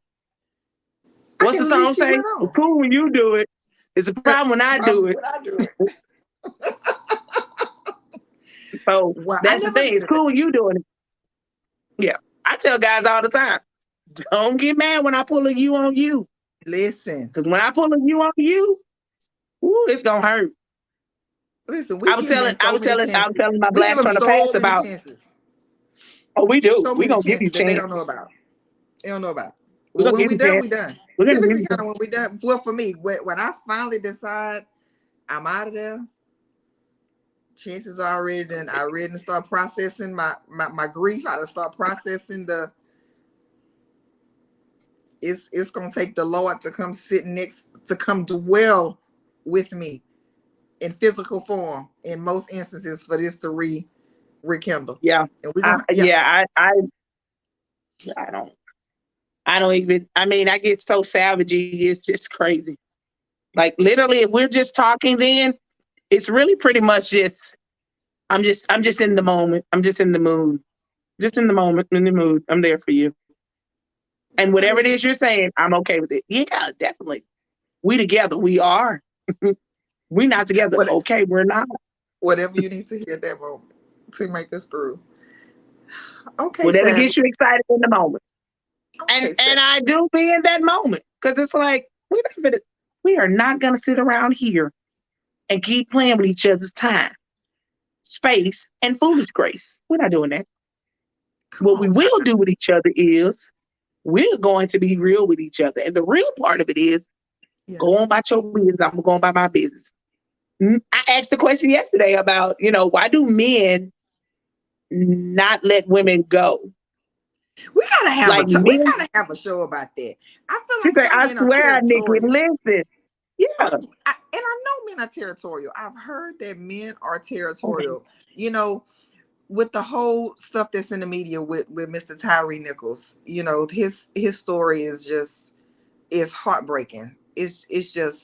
I what's the can believe song she say? went It's on. cool when you do it. It's a problem when I do Problem it. when I do it. So Well, I that's the never thing. It's understood that. cool when you doing it. Yeah. I tell guys all the time, don't get mad when I pull a you on you. Listen, Because when I pull a you on you, ooh, it's gonna hurt. listen, we give men I so was many chances. telling my We give blast them from the so past many about, chances. oh, we do. So We many gonna give you chances that they chance. don't know about. They don't know about. We Well, gonna when give we you done, chance. we done. We're gonna give Typically, you kind chance. of when we done. Well, for me, when I finally decide I'm out of there, chances are already done. I already start processing my grief. I start processing it's gonna take the Lord to come sit next to come dwell with me in physical form in most instances for this to rekindle. Yeah. And we're gonna yeah. Yeah, I don't. I don't even. I mean, I get so savagey. It's just crazy. Like literally, if we're just talking, then it's really pretty much just. I'm just in the moment. I'm just in the mood. Just in the moment, in the mood. I'm there for you. And That's how whatever they it do. is you're saying, I'm okay with it. Yeah, definitely. We together. We are. We not together. What Okay, we're not. whatever you need to hear at that moment to make this through. Okay, Whatever Savage. gets you excited in the moment. Okay, And Savage. I do be in that moment because it's like we are not gonna sit around here and keep playing with each other's time, space, and foolish grace. We're not doing that. Come What we on, Ty. will do with each other is we're going to be real with each other. And the real part of it is Yeah. go on about your business. I'm going by my business. I asked the question yesterday about, why do men not let women go? Like We men, gotta have a show about that. I feel she like said, some I men are swear, Nikki, territorial. listen. And Yeah. I know men are territorial. I've heard that men are territorial. You know, with the whole stuff that's in the media with Mr. Tyree Nichols, his story is heartbreaking. It's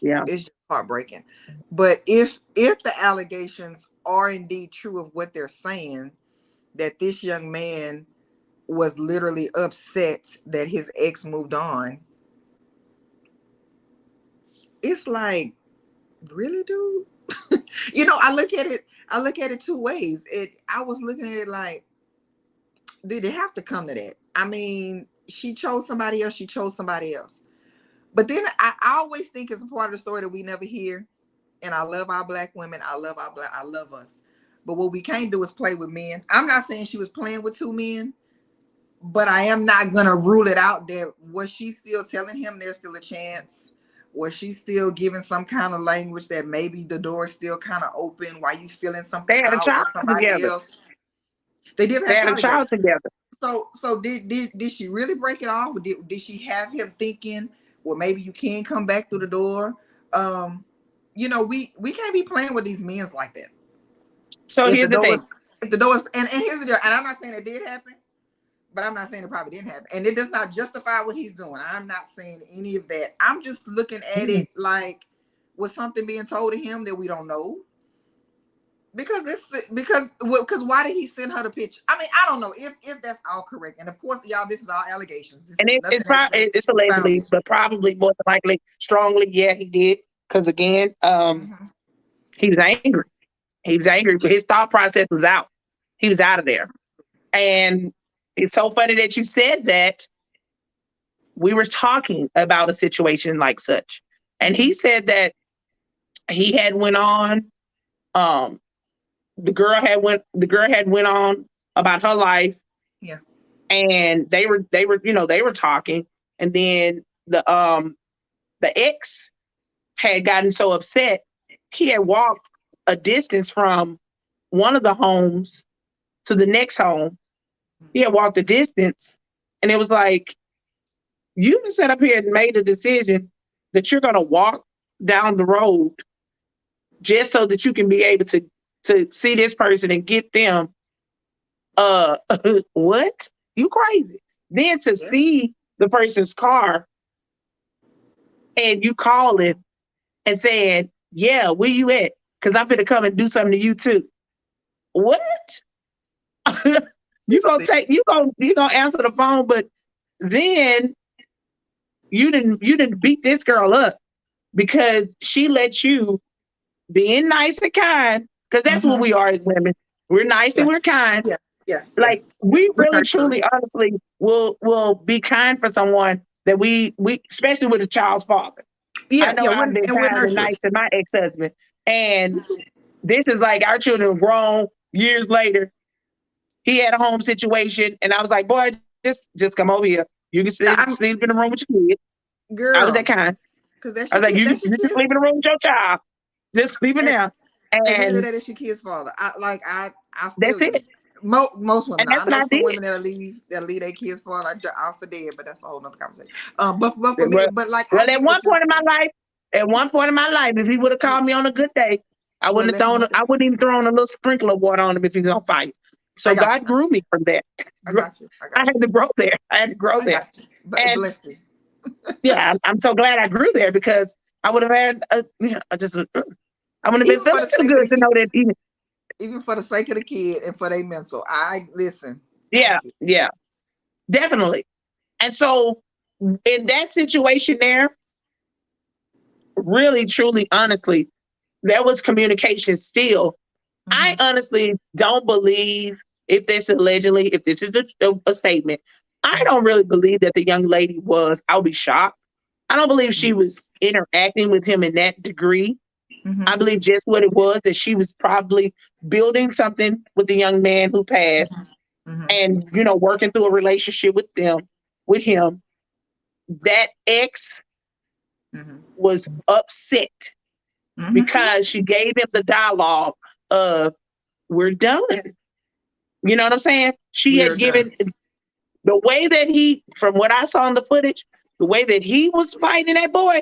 Yeah. just heartbreaking. But if the allegations are indeed true of what they're saying, that this young man was literally upset that his ex moved on, it's like, really, dude? I look at it two ways. I was looking at it like, did it have to come to that? I mean, she chose somebody else, she chose somebody else. But then I always think it's a part of the story that we never hear. And I love our black women. I love us. But what we can't do is play with men. I'm not saying she was playing with two men, but I am not gonna rule it out that was she still telling him there's still a chance? Was she still giving some kind of language that maybe the door is still kind of open while you feeling something They had a out child with somebody together. else? They did They have a had a child together. child together. So did she really break it off? Or did she have him thinking, well, maybe you can come back through the door? We can't be playing with these men like that. So If the here's the door thing. was if the door was and here's the deal, and I'm not saying it did happen, but I'm not saying it probably didn't happen. And it does not justify what he's doing. I'm not saying any of that. I'm just looking at it like, was something being told to him that we don't know? Because why did he send her the picture? I mean, I don't know if that's all correct. And of course, y'all, this is all allegations. This And is nothing has been it's found allegedly, yet. but probably more than likely, strongly, yeah, he did. Because again, Mm-hmm. he was angry. He was angry, but his thought process was out. He was out of there. And it's so funny that you said that. We were talking about a situation like such, and he said that he had went on. Um, the girl had went on about her life, Yeah. and they were talking, and then the ex had gotten so upset he had walked a distance from one of the homes to the next home. He had walked a distance, and it was like, you just sat up here and made a decision that you're going to walk down the road just so that you can be able to see this person and get them. Uh, what? You crazy? Then to Yeah. see the person's car and you calling and saying, "Yeah, where you at? Because I'm gonna come and do something to you too." What? You gonna answer the phone, but then you didn't beat this girl up because she let you being nice and kind, because that's what Mm-hmm. we are as women. We're nice and Yeah. we're kind. Yeah. Yeah. Yeah. Like we We're really, truly, nurturers. honestly will be kind for someone that we especially with a child's father. I Yeah. know Yeah. I've been We're kind and nice nurturers. to my ex-husband. And this is like our children grown years later. He had a home situation and I was like, boy, just come over here. You can I'm sleep in the room with your kids. I was that girl, kind. because that's I your was like, kid. That's your you can kids. sleep in the room with your child. Just sleep in And there. at the end of the And day, that's your kid's father. I that's feel you. it. Most women. And I that's what know I some did. women that'll leave their kids for like off for dead, but that's a whole nother conversation. But for me, Well, but like I well, get what you're saying. at one point in my life, if he would have called me on a good day, Well, let's not. I wouldn't even thrown a little sprinkle of water on him if he was on fire. I So got you. God grew me from that. I got you. I I got had you. to grow there. I had to grow I there. got you. But And bless you. yeah, I'm so glad I grew there because I would have had I wouldn't have been Even for feeling the too sake of good the to kid, know that even even for the sake of the kid and for their mental. I listen. I yeah, feel. yeah, definitely. And so in that situation there, really, truly, honestly, there was communication still. I Mm-hmm. honestly don't believe if this is a statement, I don't really believe that the young lady was, I'll be shocked. I don't believe she was interacting with him in that degree. Mm-hmm. I believe just what it was that she was probably building something with the young man who passed Mm-hmm. and, working through a relationship with Yeah. him. That ex Mm-hmm. was upset Mm-hmm. because she gave him the dialogue of, we're done. You know what I'm saying? She We are had done. given the way that from what I saw in the footage, the way that he was fighting that boy,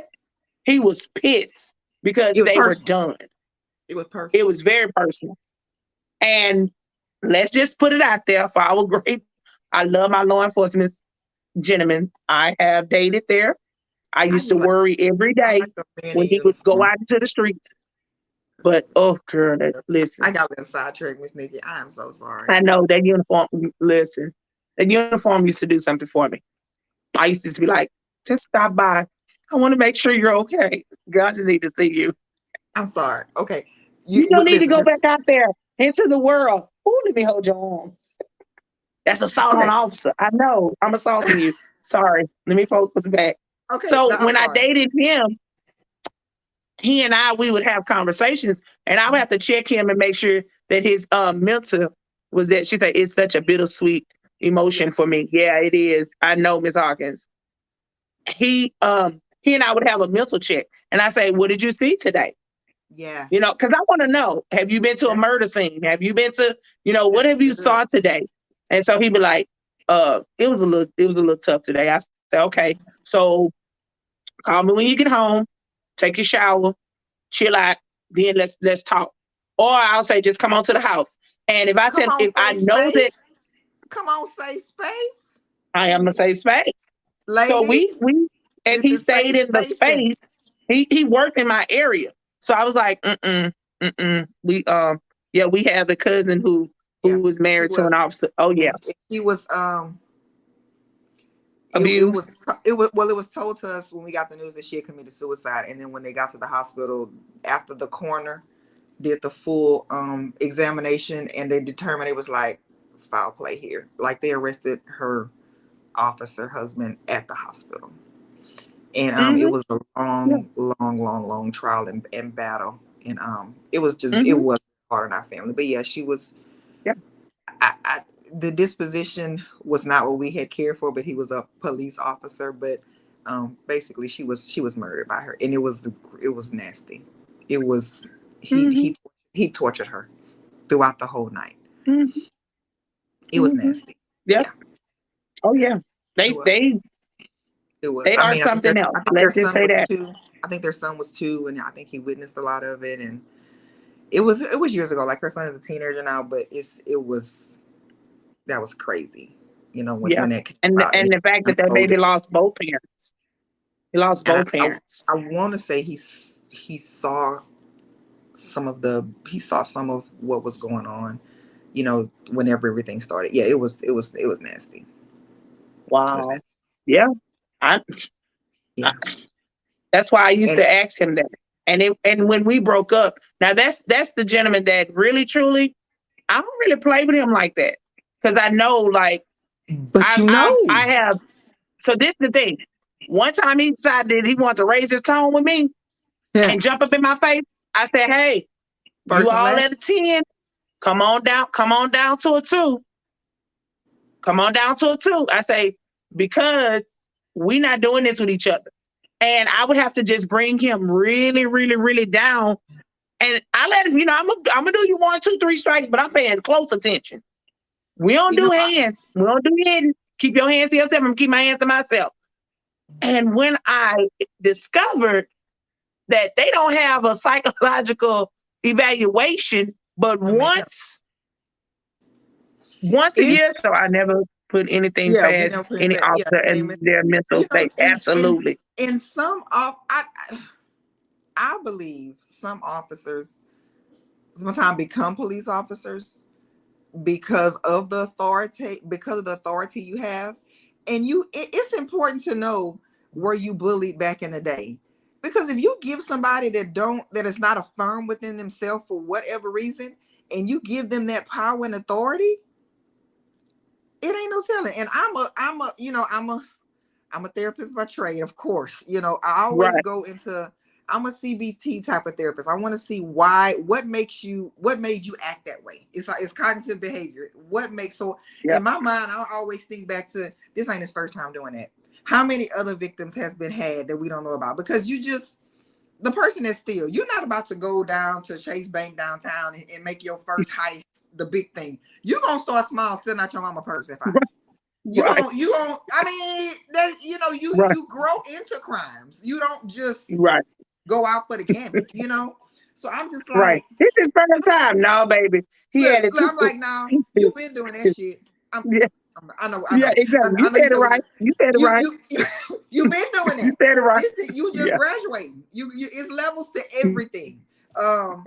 he was pissed because It was they were personal. done. It was It personal. was very personal. And let's just put it out there for our great, I love my law enforcement gentlemen. I have dated there. I I used just to like worry every I day like a man when in he would go uniform. out into the streets. But oh, girl, I listen. got a little sidetracked, Miss Nikki. I am so sorry. I know that uniform. Listen, that uniform used to do something for me. I used to just be like, just stop by. I want to make sure you're okay. God just need to see you. I'm sorry. Okay. You don't need to Listen, go this back out there into the world. Ooh, let me hold your arms. That's assault on okay. an officer. I know. I'm assaulting you. Sorry. Let me focus back. Okay. So No, I'm when I sorry. dated him, he and we would have conversations, and I would have to check him and make sure that his mental was that she said it's such a bittersweet Yeah. emotion for me. Yeah, it is. I know, Miss Hawkins. He and I would have a mental check, and I say, "What did you see today?" Yeah. You know, because I want to know. Have you been to a That's murder scene? Have you been to, what that's have you good. saw today? And so he'd be like, it was a little tough today. I said, okay, so call me when you get home, take your shower, chill out, then let's talk. Or I'll say, just come on to the house. And Come on, if I safe know that space. Come on, safe space. I am a safe space, so Ladies, we and this he is stayed safe in the spacing. space. He worked in my area, so I was like, we yeah, we have a cousin who Yeah. was She married to was an officer. Oh yeah, and she was abused. it was told to us when we got the news that she had committed suicide, and then when they got to the hospital after the coroner did the full examination, and they determined it was like foul play here, like they arrested her officer husband at the hospital, and it Hmm. was a Yeah. long trial and battle, and it Hmm. was hard on our family, but yeah, she was. Yeah. I the disposition was not what we had cared for, but he was a police officer. But basically, she was murdered by her, and it was nasty. It was he Hmm. he he tortured her throughout the whole night. Hmm. It was Hmm. nasty. Yeah. Yeah, Oh yeah, yeah. it They was. they It was. they I are mean, something else. I think their Let's just son say was that. 2. I think their son was 2, and I think he witnessed a lot of it. And it was years ago. Like her son is a teenager now, but it was that was crazy. Yeah. When that came And about, and the fact he that that baby unfolded. lost both parents. He lost And both parents. I want to say he saw he saw some of what was going on, whenever everything started. Yeah, it was nasty. It was Wow. nasty. Yeah. I, I Yeah. that's why I used And to ask him that. And when we broke up, now that's the gentleman that really truly I don't really play with him like that. Because I know like but I have so this the thing. One time he decided that he wanted to raise his tone with me yeah, and jump up in my face. I said, hey, you first and all last. at a 10, come on down to a 2. Come on down to a 2. I say, because we not doing this with each other. And I would have to just bring him really, really, really down. And I let him, I'm gonna do you 1, 2, 3 strikes, but I'm paying close attention. We don't You know, do hands. We don't do hidden. Keep your hands to yourself. I'm gonna keep my hands to myself. And when I discovered that they don't have a psychological evaluation, but no ma'am. once a year, It's so I never put anything yeah, we past never put in any that. Yeah, officer no name and it. their mental state. In Absolutely. some of I believe some officers sometimes become police officers because of the authority you have, and it's important to know where you bullied back in the day, because if you give somebody that is not affirmed within themselves for whatever reason, and you give them that power and authority, it ain't no telling. And I'm a therapist by trade, of course. I always Right. go into. I'm a CBT type of therapist. I want to see what made you act that way. It's cognitive behavior. What makes so Yep. in my mind, I always think back to this ain't his first time doing that. How many other victims has been had that we don't know about? Because the person that's still, you're not about to go down to Chase Bank downtown and make your first heist the big thing. You're gonna start small, still not your mama purse if I. Right. You gon' I mean that Right. you grow into crimes. You don't just Right. go out for the gamut. So I'm just Right. like, This is first time. No, baby. He had it too. I'm like, now you've been doing that shit. Yeah. I know, Yeah. Exactly. You I know you said it said right. You said it right. you've been doing You that. said it right. You just Yeah. graduating. It's levels to everything. Um,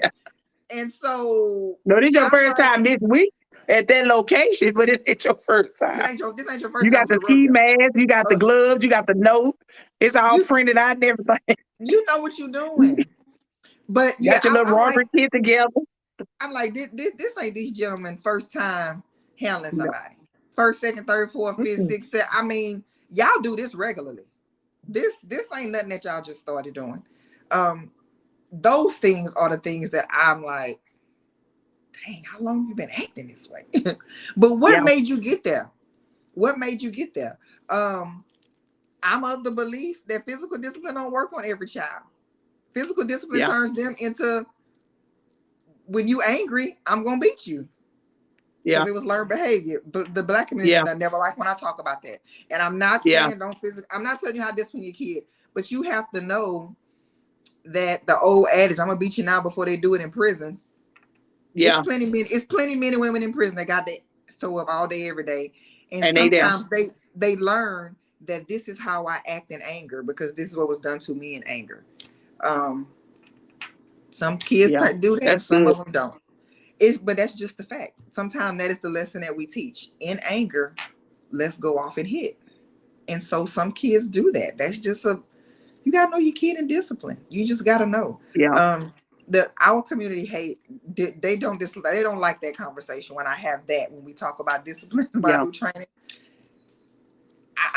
And so No, this your I'm first like, time this week at that location, but it ain't your first it time. ain't your this ain't your first You time got with the the ski rodeo. mask, you got the Uh, gloves, you got the note. It's all you printed out and everything. you know what you're doing. But yeah, Got your little I'm rubber like, kit together. this ain't these gentlemen first time handling No. somebody. First, second, third, fourth, fifth, Mm-mm. sixth, seventh. I mean, y'all do this regularly. This ain't nothing that y'all just started doing. Um, those things are the things that I'm like, dang, how long you been acting this way? But what Yeah, made you get there? What made you get there? I'm of the belief that physical discipline don't work on every child. Physical discipline yeah, turns them into, when you angry, I'm gonna beat you. Because yeah, it was learned behavior. But the black community yeah, never like when I talk about that. And I'm not yeah, saying don't physical. I'm not telling you how to discipline your kid, but you have to know that the old adage, I'm gonna beat you now before they do it in prison. yeah. It's plenty men and women in prison that got their toe up all day, every day. And And they there. sometimes they learn that this is how I act in anger because this is what was done to me in anger. Um, some kids Yeah, do that, that's some good. of them don't. But that's just the fact. Sometimes that is the lesson that we teach. In anger, let's go off and hit. And so some kids do that. That's just you gotta know your kid in discipline. You just gotta know. Yeah, Our community they don't like that conversation when I have that, when we talk about discipline, when I yeah, do training.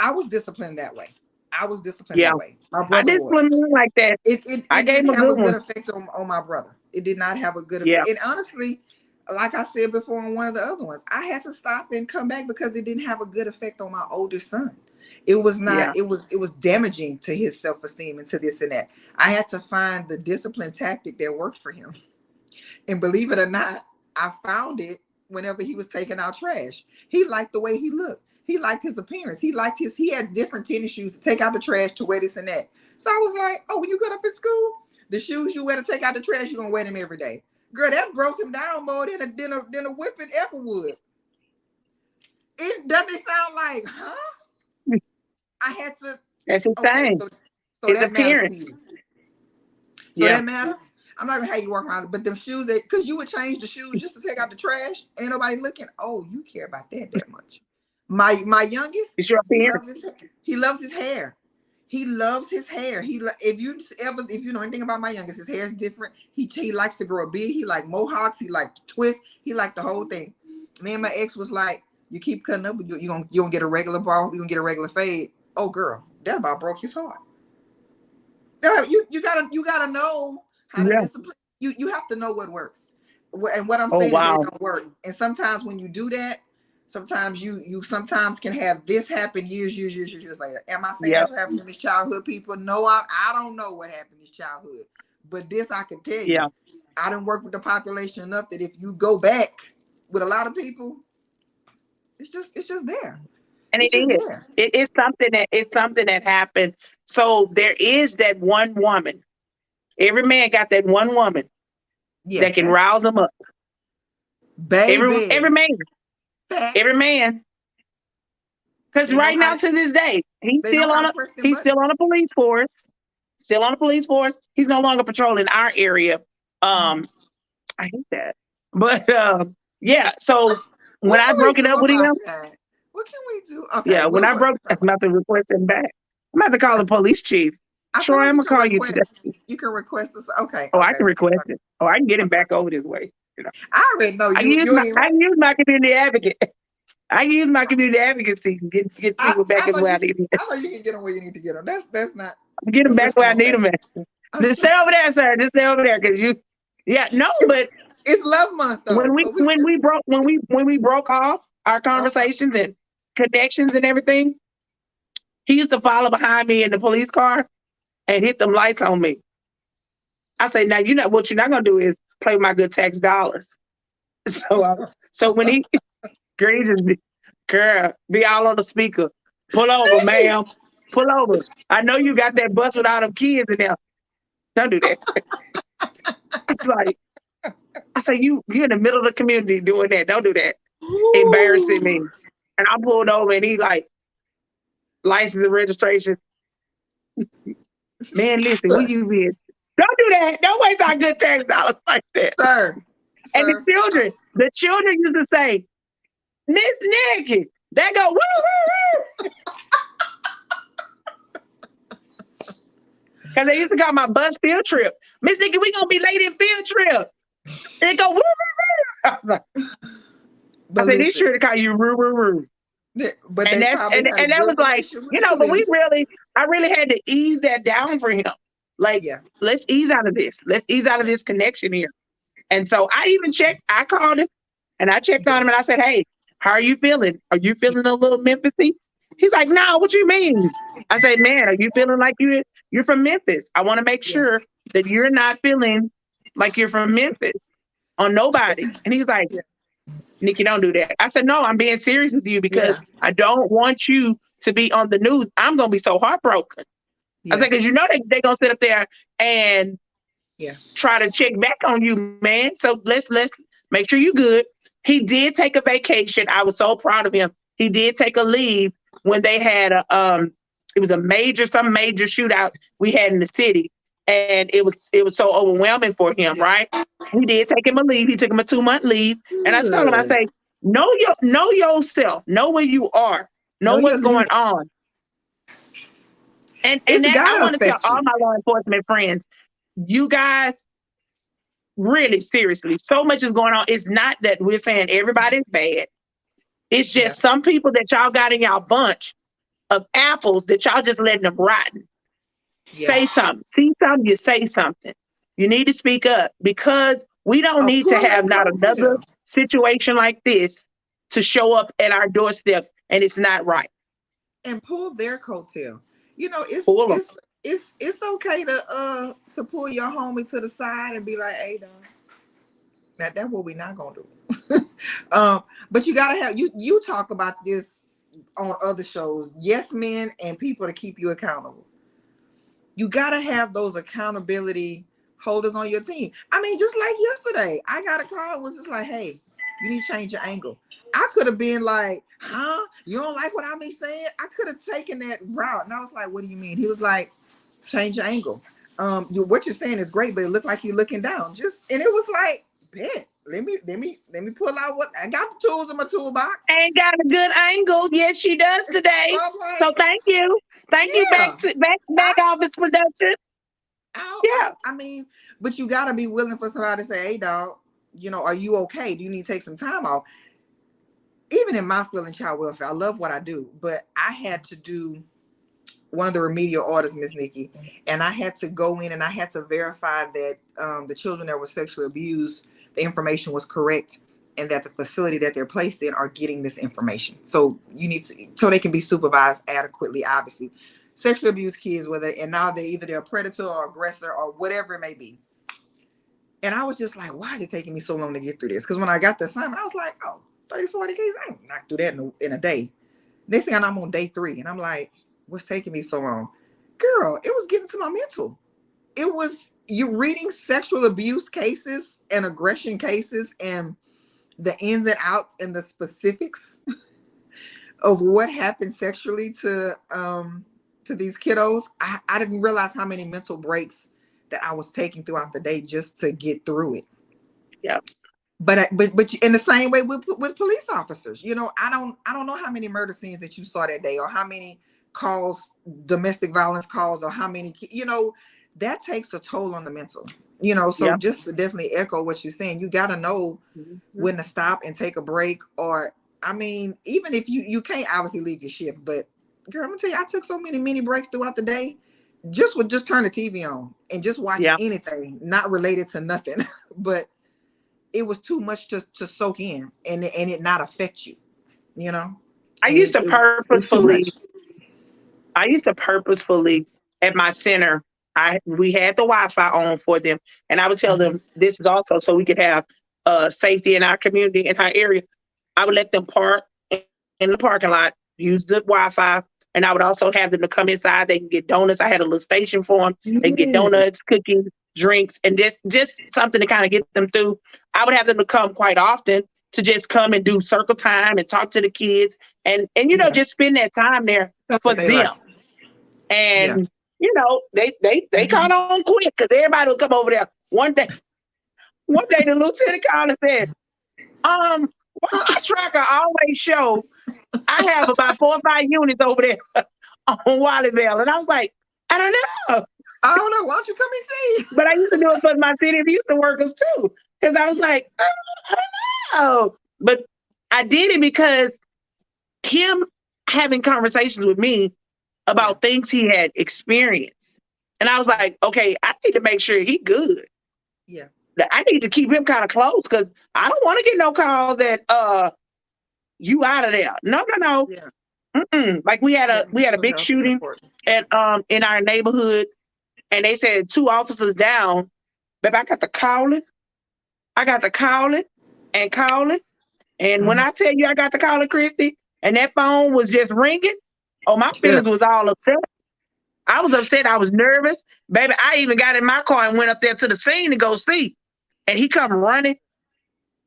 I was disciplined that way. I was disciplined yeah. that way. My I brother was. disciplined me like that. I It gave didn't him a have a good good one. effect on my brother. It did not have a good Yeah, effect. And honestly, like I said before on one of the other ones, I had to stop and come back because it didn't have a good effect on my older son. It was not, yeah, it was damaging to his self-esteem and to this and that. I had to find the discipline tactic that worked for him. And believe it or not, I found it whenever he was taking out trash. He liked the way he looked. He liked his appearance. He had different tennis shoes to take out the trash, to wear this and that. So I was like, oh, when you get up in school, the shoes you wear to take out the trash, you're gonna wear them every day. Girl, that broke him down more than a whipping ever would. It doesn't sound like, huh? I had to, that's his okay, thing. so His that matters to you. appearance. So Yeah, that matters. I'm not gonna have you work around it, but them shoes that, because you would change the shoes just to take out the trash, ain't nobody looking. Oh, you care about that much. My youngest, it's your he appearance. loves he loves his hair. He loves his hair. If you know anything about my youngest, his hair is different. He likes to grow a beard. He like mohawks. He like twists. He like the whole thing. Me and my ex was like, you keep cutting up, you gonna get a regular ball. You gonna get a regular fade. Oh girl, that about broke his heart. You gotta know how to Yeah. discipline. You have to know what works, and what I'm Oh saying is that it wow. don't work. And sometimes when you do that, sometimes you sometimes can have this happen years later. Am I saying Yeah, that's what happened in his childhood? People, no, I don't know what happened in his childhood, but this I can tell you. yeah. I didn't work with the population enough that if you go back with a lot of people, it's just there. And It's it just is. there. It's something that happened. So there is that one woman. Every man got that one woman Yeah, that can rouse them up. Every baby. man, every Facts. man. Because They know right how now to. to this day, They know how to press them he's still on buttons. a police force. Still on the police force. He's no longer patrolling our area. Mhm. I hate that. But yeah, so when What I can we broke it do up with about him, that? What can we do? Okay, yeah, when we'll I work. broke, I'm about to request him back. I'm about to call the police chief. I feel Troy, like I'm you gonna can call you today. request. You can request this. Okay, Oh, I okay. can request it. Oh, I can get him back over this way. You know, I already know I can use you ain't. I can use my community advocate. I can use my community advocacy to get people back I as know where you I can. need them. I know you can get them where you need to get them. That's not. Get them back Let's where come I on need back. them at. I'm Just so, stay over there, sir. Just stay over there, because yeah, no, it's but it's love month though, so we just. when we broke off our Uh-huh. conversations and connections and everything, he used to follow behind me in the police car and hit them lights on me. I say, now you know what you're not gonna do is play with my good tax dollars. So so when he girl, he just be all on the speaker. Pull over, See? ma'am. Pull over. I know you got that bus with all them kids in there. Don't do that. It's like I say, you in the middle of the community doing that. Don't do that. Embarrassing me. Ooh. And I pulled over and he like license and registration. Man, listen, where Look, you been? Don't do that. Don't waste our good tax dollars like that. Sir, And sir. the children used to say, Miss Nikki, they go, woo, woo, woo. Because they used to call my bus field trip. Miss Nikki, we going to be late in field trip. And they go, woo, woo, woo. I But said, they listen, sure to call you woo, woo, woo. but And they that's probably had a and that was good like, relationship with you the know, but police. I really had to ease that down for him. Like, Yeah, let's ease out of this. Let's ease out of this connection here. And so I called him and I checked on yeah, him and I said, hey, how are you feeling? Are you feeling a little Memphis-y? He's like, no, what you mean? I say, man, are you feeling like you're from Memphis? I want to make yeah, sure that you're not feeling like you're from Memphis on nobody. And he's like, yeah, Nikki, don't do that. I said, no, I'm being serious with you because yeah, I don't want you to be on the news. I'm going to be so heartbroken. I yeah, said, because you know they're going to sit up there and yeah. try to check back on you, man. So let's make sure you good. He did take a vacation. I was so proud of him. He did take a leave when they had it was some major shootout we had in the city. And it was so overwhelming for him, Yeah. right? He did take him a leave. He took him a 2-month leave. And I told him, I Good. say, know yourself, know where you are, know Know your what's limit. going on. And It's that I gotta want to tell affect all you. my law enforcement friends, you guys really seriously, so much is going on. It's not that we're saying everybody's bad. It's Yeah, just some people that y'all got in y'all bunch of apples that y'all just letting them rotten. yeah. Say something. See something, you say something. You need to speak up because we don't need to Pull have that not another coattail situation like this to show up at our doorsteps and it's not right. and pull their coattail. You know, Pull them. it's okay to pull your homie to the side and be like, hey, dog, that's what we're not gonna do. But you gotta have you talk about this on other shows. Yes, men and people to keep you accountable. You gotta have those accountability holders on your team. I mean, just like yesterday, I got a call. It was just like, hey, you need to change your angle. I could have been like, huh? You don't like what I be saying? I could have taken that route. And I was like, what do you mean? He was like, change your angle. What you're saying is great, but it looked like you're looking down. And it was like, bet. Let me pull out what I got the tools in my toolbox. Ain't got a good angle. Yes, she does So today. I'm So like, thank you. Thank you, yeah. back office production. Yeah. I mean, but you gotta be willing for somebody to say, hey dog, are you okay? Do you need to take some time off? Even in my field in child welfare, I love what I do, but I had to do one of the remedial orders, Miss Nikki, and I had to go in and I had to verify that the children that were sexually abused, the information was correct, and that the facility that they're placed in are getting this information. So so they can be supervised adequately. Obviously, sexually abused kids, and now they're a predator or aggressor or whatever it may be. And I was just like, why is it taking me so long to get through this? Because when I got the assignment, I was like, oh, 30, 40 cases, I ain't knock through that in a day. Next thing I know, I'm on day 3, and I'm like, what's taking me so long? Girl, it was getting to my mental. It was you reading sexual abuse cases and aggression cases and the ins and outs and the specifics of what happened sexually to these kiddos. I didn't realize how many mental breaks that I was taking throughout the day just to get through it. Yeah. But in the same way with police officers, I don't know how many murder scenes that you saw that day, or how many calls, domestic violence calls, or how many, that takes a toll on the mental. So Yeah. just to definitely echo what you're saying, you got to know Mhm. when to stop and take a break. Or I mean, even if you can't obviously leave your shift, but girl, I'm gonna tell you, I took so many mini breaks throughout the day. Just turn the TV on and just watch Yeah. anything not related to nothing, but it was too much to soak in and it not affect you, you know, I and used it, to it, it's too purposefully much. I used to purposefully at my center, we had the Wi-Fi on for them, and I would tell Mhm. them this is also so we could have safety in our community, in our area. I would let them park in the parking lot, use the Wi-Fi, and I would also have them to come inside. They can get donuts. I had a little station for them. They can get Yeah. donuts, cookies, drinks, and just something to kind of get them through. I would have them to come quite often to just come and do circle time and talk to the kids and Yeah. just spend that time there Stuff for that they them. like. Yeah. And they caught Mhm. on quick because everybody would come over there. One day the lieutenant called and said, why my tracker always show I have about 4 or 5 units over there on Wallyville? And I was like, I don't know. I don't know. Why don't you come and see? But I used to do it for my city of Houston workers too. Because I was Yeah, like, I don't know. But I did it because him having conversations with me yeah, about things he had experienced. And I was like, okay, I need to make sure he good. yeah, I need to keep him kind of close because I don't want to get no calls that you out of there. No, no, no. yeah, Like we had yeah. a we had a Mental big health is shooting important. at in our neighborhood, and they said 2 officers down. But I got the calling. I got the calling and calling. And when Mhm. I tell you I got the calling, Christy, and that phone was just ringing, oh, my Yeah, feelings was all upset. I was upset. I was nervous. Baby, I even got in my car and went up there to the scene to go see. And he come running.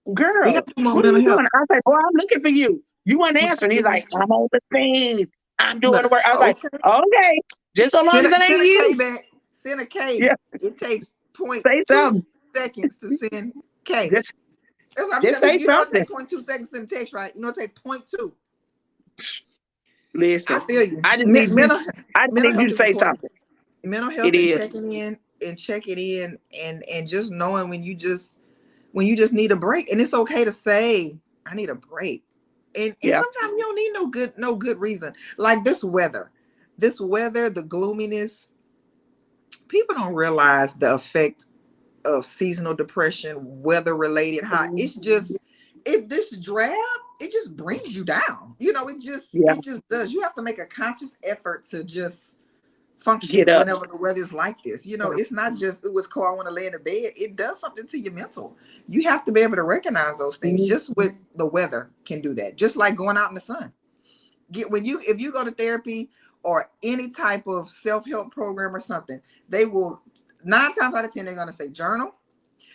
we got Girl, to do more what are mental you health. doing? I was like, boy, I'm looking for you. You weren't We answering. got He's to do like, I'm on the scene. I'm doing the look. work. I was like, Okay, okay, just so long as it send ain't a K you. back. Send a K. Yeah, It takes point say two something. seconds to send K. Just That's what I'm just telling say people. You know, it something. takes point 2 seconds to send text, right? You know, it takes point two. I Listen, feel you. I just need you. I just Mental need you health to is say important. something. Mental It health and is. checking in and checking in and just knowing when you just need a break. And it's okay to say, I need a break. And Yeah. sometimes you don't need no good reason. Like this weather. This weather, the gloominess, people don't realize the effect of seasonal depression, weather related high. It's just if this draft, it just brings you down. You know, Yeah. it just does. You have to make a conscious effort to just Get function up. whenever the weather's like this. You know, it's not just it was cold, I want to lay in the bed. It does something to your mental. You have to be able to recognize those things. Mhm. Just with the weather can do that. Just like going out in the sun. Get when you if you go to therapy or any type of self-help program or something, they will 9 times out of 10 they're gonna say journal.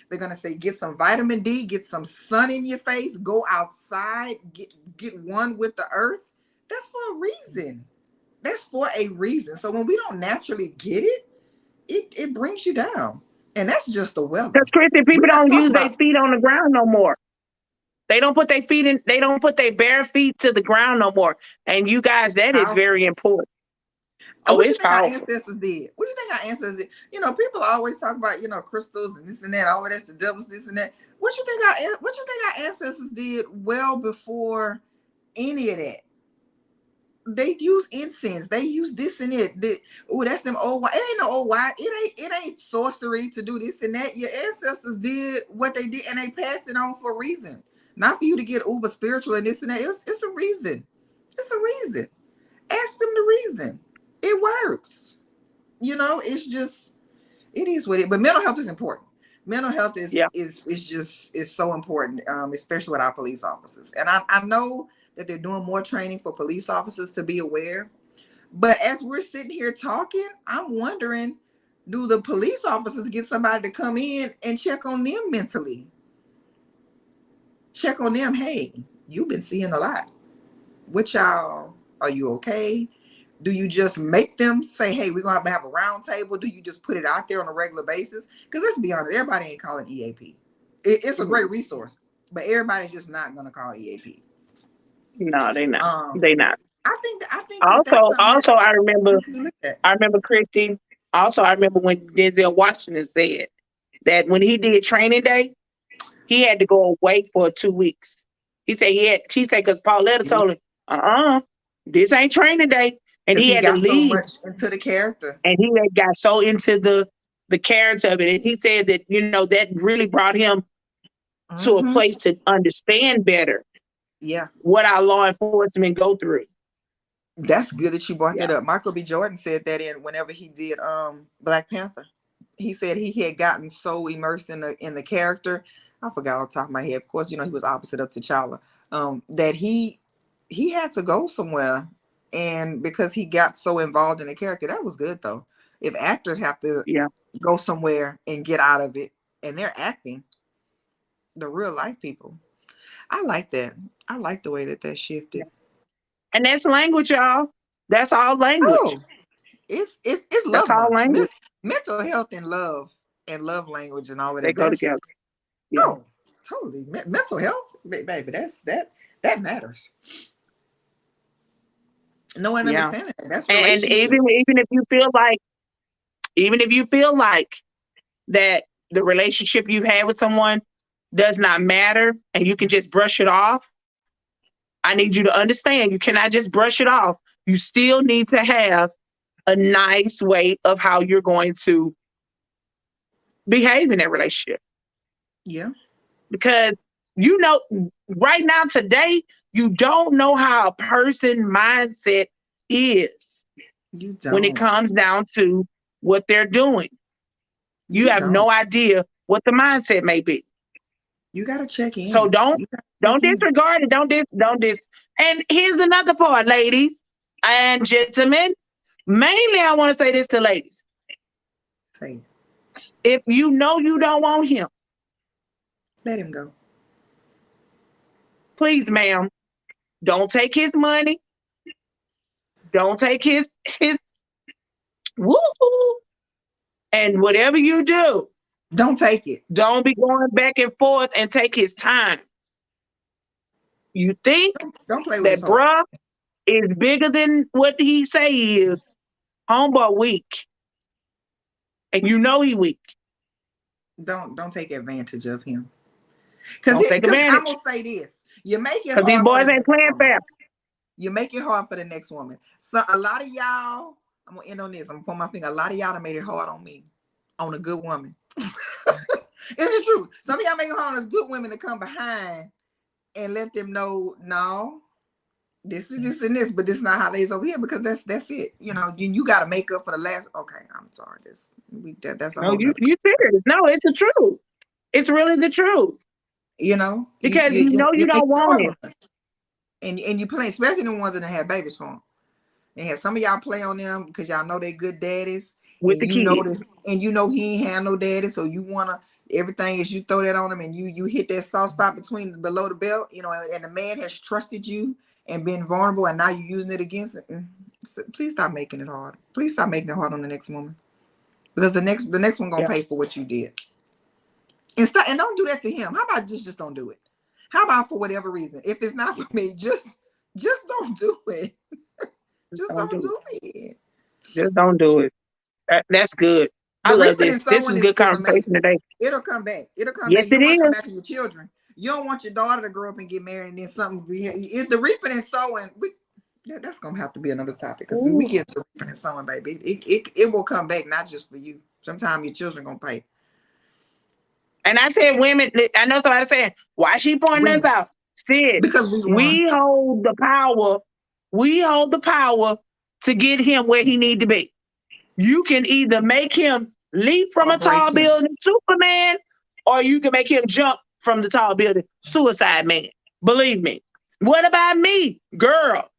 They're gonna say get some vitamin D, get some sun in your face, go outside, get one with the earth. That's for a reason. That's for a reason. So when we don't naturally get it, it brings you down. And that's just the weather. Because Christian We're people not don't use talking their about feet on the ground no more. They don't put their feet in. They don't put their bare feet to the ground no more. And you guys, it's that is powerful. very important. And Oh, what you it's think our powerful. ancestors did? What do you think our ancestors did? You know, people always talk about, crystals and this and that, all of that's the devil's this and that. What you think our ancestors did well before any of that? They use incense. They use this and it. Oh, that's them old white. It ain't no old white. It ain't sorcery to do this and that. Your ancestors did what they did, and they passed it on for a reason. Not for you to get uber spiritual and this and that. It's a reason. It's a reason. Ask them the reason. It works. It's just it is what it. But mental health is important. Mental health Yeah. is so important, especially with our police officers. And I know that they're doing more training for police officers to be aware. But as we're sitting here talking, I'm wondering, do the police officers get somebody to come in and check on them mentally? Check on them. Hey, you've been seeing a lot. What y'all? Are you okay? Do you just make them say, hey, we're going to have a round table? Do you just put it out there on a regular basis? Because let's be honest, everybody ain't calling EAP. It's a great Mhm. resource, but everybody's just not going to call EAP. No, they not. Um, They not. I think that that's Also, something that also, I remember. needs to be looked at. I remember Christy. Also, I remember when Denzel Washington said that when he did Training Day, he had to go away for 2 weeks. He said he had. She said because Pauletta Yeah, told him, this ain't Training Day, and because he he had to got so leave. much into the character. And he had got so into the character of it, and he said that that really brought him to a Hmm. place to understand better Yeah, what our law enforcement go through. that's good that you brought Yeah, that up. Michael B. Jordan said that in whenever he did Black Panther. He said he had gotten so immersed in the character. I forgot off the top of my head. Of course, he was opposite of T'Challa. That he had to go somewhere, and because he got so involved in the character, that was good though. If actors have to yeah, go somewhere and get out of it, and they're acting, the real life people. I like that. I like the way that yeah. shifted. And that's language, y'all. That's all language. Oh, It's That's love all month. language. Mental health and love language and all of They that. go That's together. Yeah. oh, totally. Mental health, baby. That matters. No one Yeah. understands that. That's And relationship. even if you feel like that the relationship you've had with someone does not matter and you can just brush it off, I need you to understand you cannot just brush it off. You still need to have a nice way of how you're going to behave in that relationship. Yeah, Because you know, right now, today, you don't know how a person mindset is you when it don't. comes down to what they're doing. You You have don't. no idea what the mindset may be. You gotta check So in. don't You gotta check don't in. disregard it. Don't dis. And here's another part, ladies and gentlemen. Mainly, I want to say this to ladies. Say, If you know you don't want him, let him go. please, ma'am, don't take his money. Don't take his woo. And whatever you do, Don't take it. don't be going back and forth and take his time. You think Don't play with his that heart. bruh is bigger than what he say he is. Homeboy weak. And you know he weak. Don't take advantage of him. Don't take Because I'm advantage. gonna say this. You make it Because these hard for boys the ain't next playing woman. fair. You make it hard for the next woman. So a lot of y'all, I'm gonna end on this. I'm gonna put my finger. A lot of y'all done made it hard on me, on a good woman. It's the truth. Some of y'all make it hard on us good women to come behind and let them know, no, this is this and this, but this is not how it is over here because that's it. You know, you got to make up for the last. Okay, I'm sorry. That's a No, whole nother. you serious. No, it's the truth. It's really the truth. You know, Because you know you you don't want ignoring him them, and you play, especially the ones that have babies for them. And have some of y'all play on them because y'all know they good daddies, with the kid. and you know he ain't had no daddy, so you wanna everything is you throw that on him, and you hit that soft spot between below the belt, you know, and the man has trusted you and been vulnerable, and now you're using it against it. So please stop making it hard. Please stop making it hard on the next woman because the next one gonna Yeah, pay for what you did. And stop and don't do that to him. How about just don't do it? How about for whatever reason? If it's not for me, just don't do it. just Just don't don't do do it. it. Just don't do it. That's good. I The love reaping this. and This sowing was good is conversation amazing. today. It'll come back. It'll come Yes, back. You it want to come back is. to your children. You don't want your daughter to grow up and get married and then something. It's the reaping and sowing. That's gonna have to be another topic because we Ooh. get to reaping and sowing, baby. It will come back, not just for you. Sometimes your children gonna pay. And I said, women, I know somebody saying, why she pointing us Women, out? Sis, because we the one. we hold the power. We hold the power to get him where he need to be. You can either make him leap from Or a break tall him. building, Superman, or you can make him jump from the tall building, Suicide Man. Believe me. What about me, girl?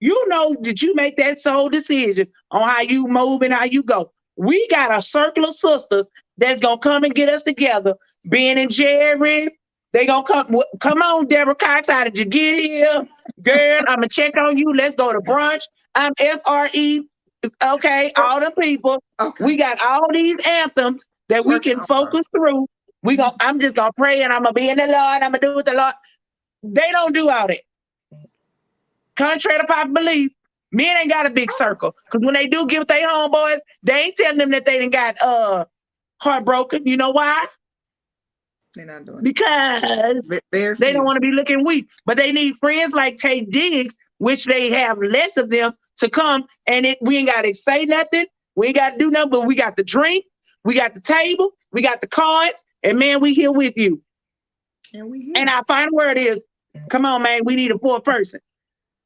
You know that you make that sole decision on how you move and how you go. We got a circle of sisters that's gonna come and get us together. Ben and Jerry, they gonna come on, Deborah Cox. How did you get here? Girl, I'm gonna check on you. Let's go to brunch. I'm FRE. Okay, Oh, all the people. okay. We got all these anthems that we Twerking. can I'm sorry. focus through. I'm just gonna pray and I'm gonna be in the Lord. I'm gonna do what the Lord. They don't do all that. Contrary to popular belief, men ain't got a big circle. Because when they do get with their homeboys, they ain't telling them that they done got heartbroken. You know why? They're not doing it. Because Very they don't few. want to be looking weak. But they need friends like Tay Diggs, which they have less of them to come. And we ain't got to say nothing. We ain't got to do nothing, but we got the drink, we got the table, we got the cards, and man, we here with you. And we And here. our final word is, come on, man, we need a fourth person.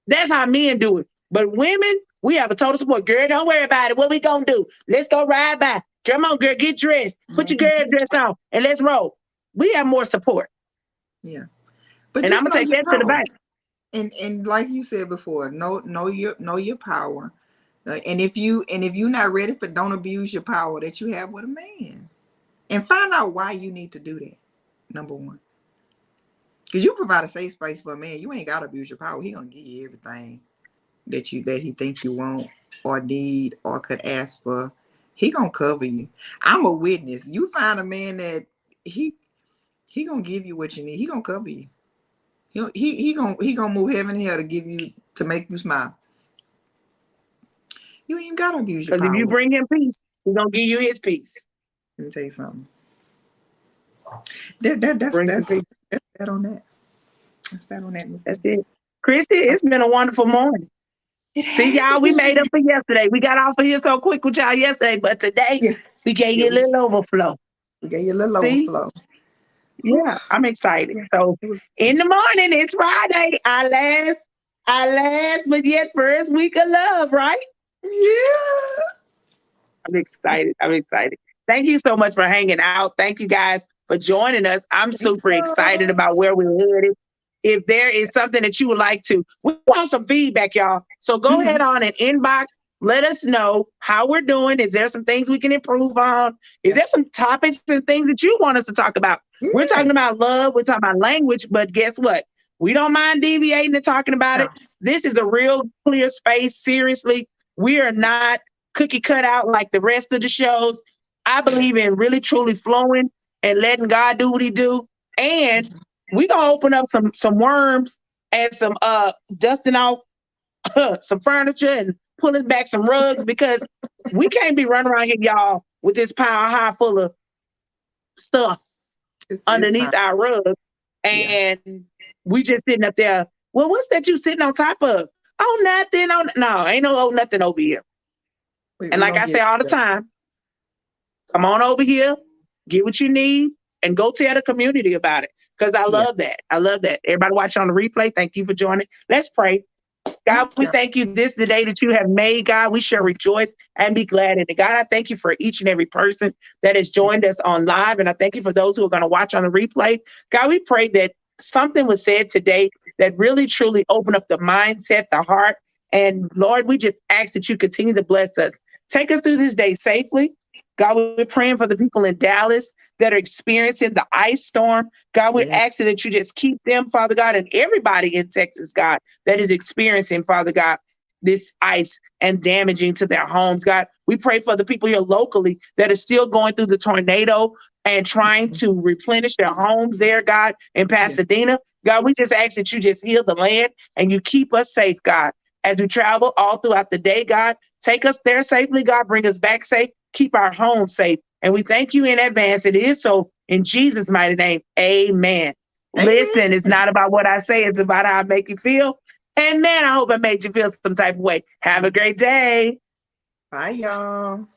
That's how men do it. But women, we have a total support. Girl, don't worry about it. What we gonna do? Let's go ride by. Come on, girl, get dressed. Put your Mhm. girl dress on and let's roll. We have more support. Yeah. But And I'm just gonna know take your that to the power. bank. And like you said before, know your power. And if you're not ready for, don't abuse your power that you have with a man. And find out why you need to do that. Number one. Because you provide a safe space for a man. You ain't gotta abuse your power. He gonna give you everything that he think you want. or need or could ask for, he gonna cover you. I'm a witness. You find a man that he gonna give you what you need. He gonna cover you. He gonna move heaven and hell to give you, to make you smile. You ain't even gotta abuse your Because if you power. bring him peace, he's gonna give you his peace. Let me tell you something. That's Bring him peace. that's that on that. That's that on that, Miss That's Lisa. it. Christy, it's been a wonderful morning. It See, has y'all, we made up been. for yesterday. We got off of here so quick with y'all yesterday, but today Yeah, we gave yeah. you a little overflow. We gave you a little See? overflow. Whew. Yeah, I'm excited. Yeah, So it was. in the morning, it's Friday. Our last but yet first week of love, right? Yeah. I'm excited. I'm excited. Thank you so much for hanging out. Thank you guys for joining us. I'm Thank super excited you. about where we're headed. If there is something that you would like to, we want some feedback, y'all. So go Mm-hmm. ahead on and inbox. Let us know how we're doing. Is there some things we can improve on? Is Yeah. there some topics and things that you want us to talk about? We're talking Yes. about love. We're talking about language. But guess what? We don't mind deviating and talking about No. it. This is a real clear space. Seriously, we are not cookie cut out like the rest of the shows. I Yeah. believe in really truly flowing and letting God do what he do. And Mhm. we gonna open up some worms and some dusting off some furniture and pulling back some rugs because we can't be running around here, y'all, with this pile high full of stuff It's time. underneath our rug. Yeah. And we just sitting up there. Well, what's that you sitting on top of? Oh, nothing. Oh, no, ain't no oh, nothing over here. And We like gonna I say get all the it. time, come on over here, get what you need, and go tell the community about it. Because I Yeah. love that. I love that. Everybody watching on the replay, thank you for joining. Let's pray. God, we Yeah. thank you this the day that you have made, God. We shall rejoice and be glad in it. God, I thank you for each and every person that has joined us on live. And I thank you for those who are going to watch on the replay. God, we pray that something was said today that really truly opened up the mindset, the heart. And Lord, we just ask that you continue to bless us. Take us through this day safely. God, we're praying for the people in Dallas that are experiencing the ice storm. God, we're Yeah. asking that you just keep them, Father God, and everybody in Texas, God, that is experiencing, Father God, this ice and damaging to their homes. God, we pray for the people here locally that are still going through the tornado and trying to replenish their homes there, God, in Yeah. Pasadena. God, we just ask that you just heal the land and you keep us safe, God, as we travel all throughout the day, God. Take us there safely, God. Bring us back safe. Keep our home safe. And we thank you in advance. It is so in Jesus' mighty name. Amen. Listen, it's Amen. not about what I say, it's about how I make you feel. And man, I hope I made you feel some type of way. Have a great day. Bye, y'all.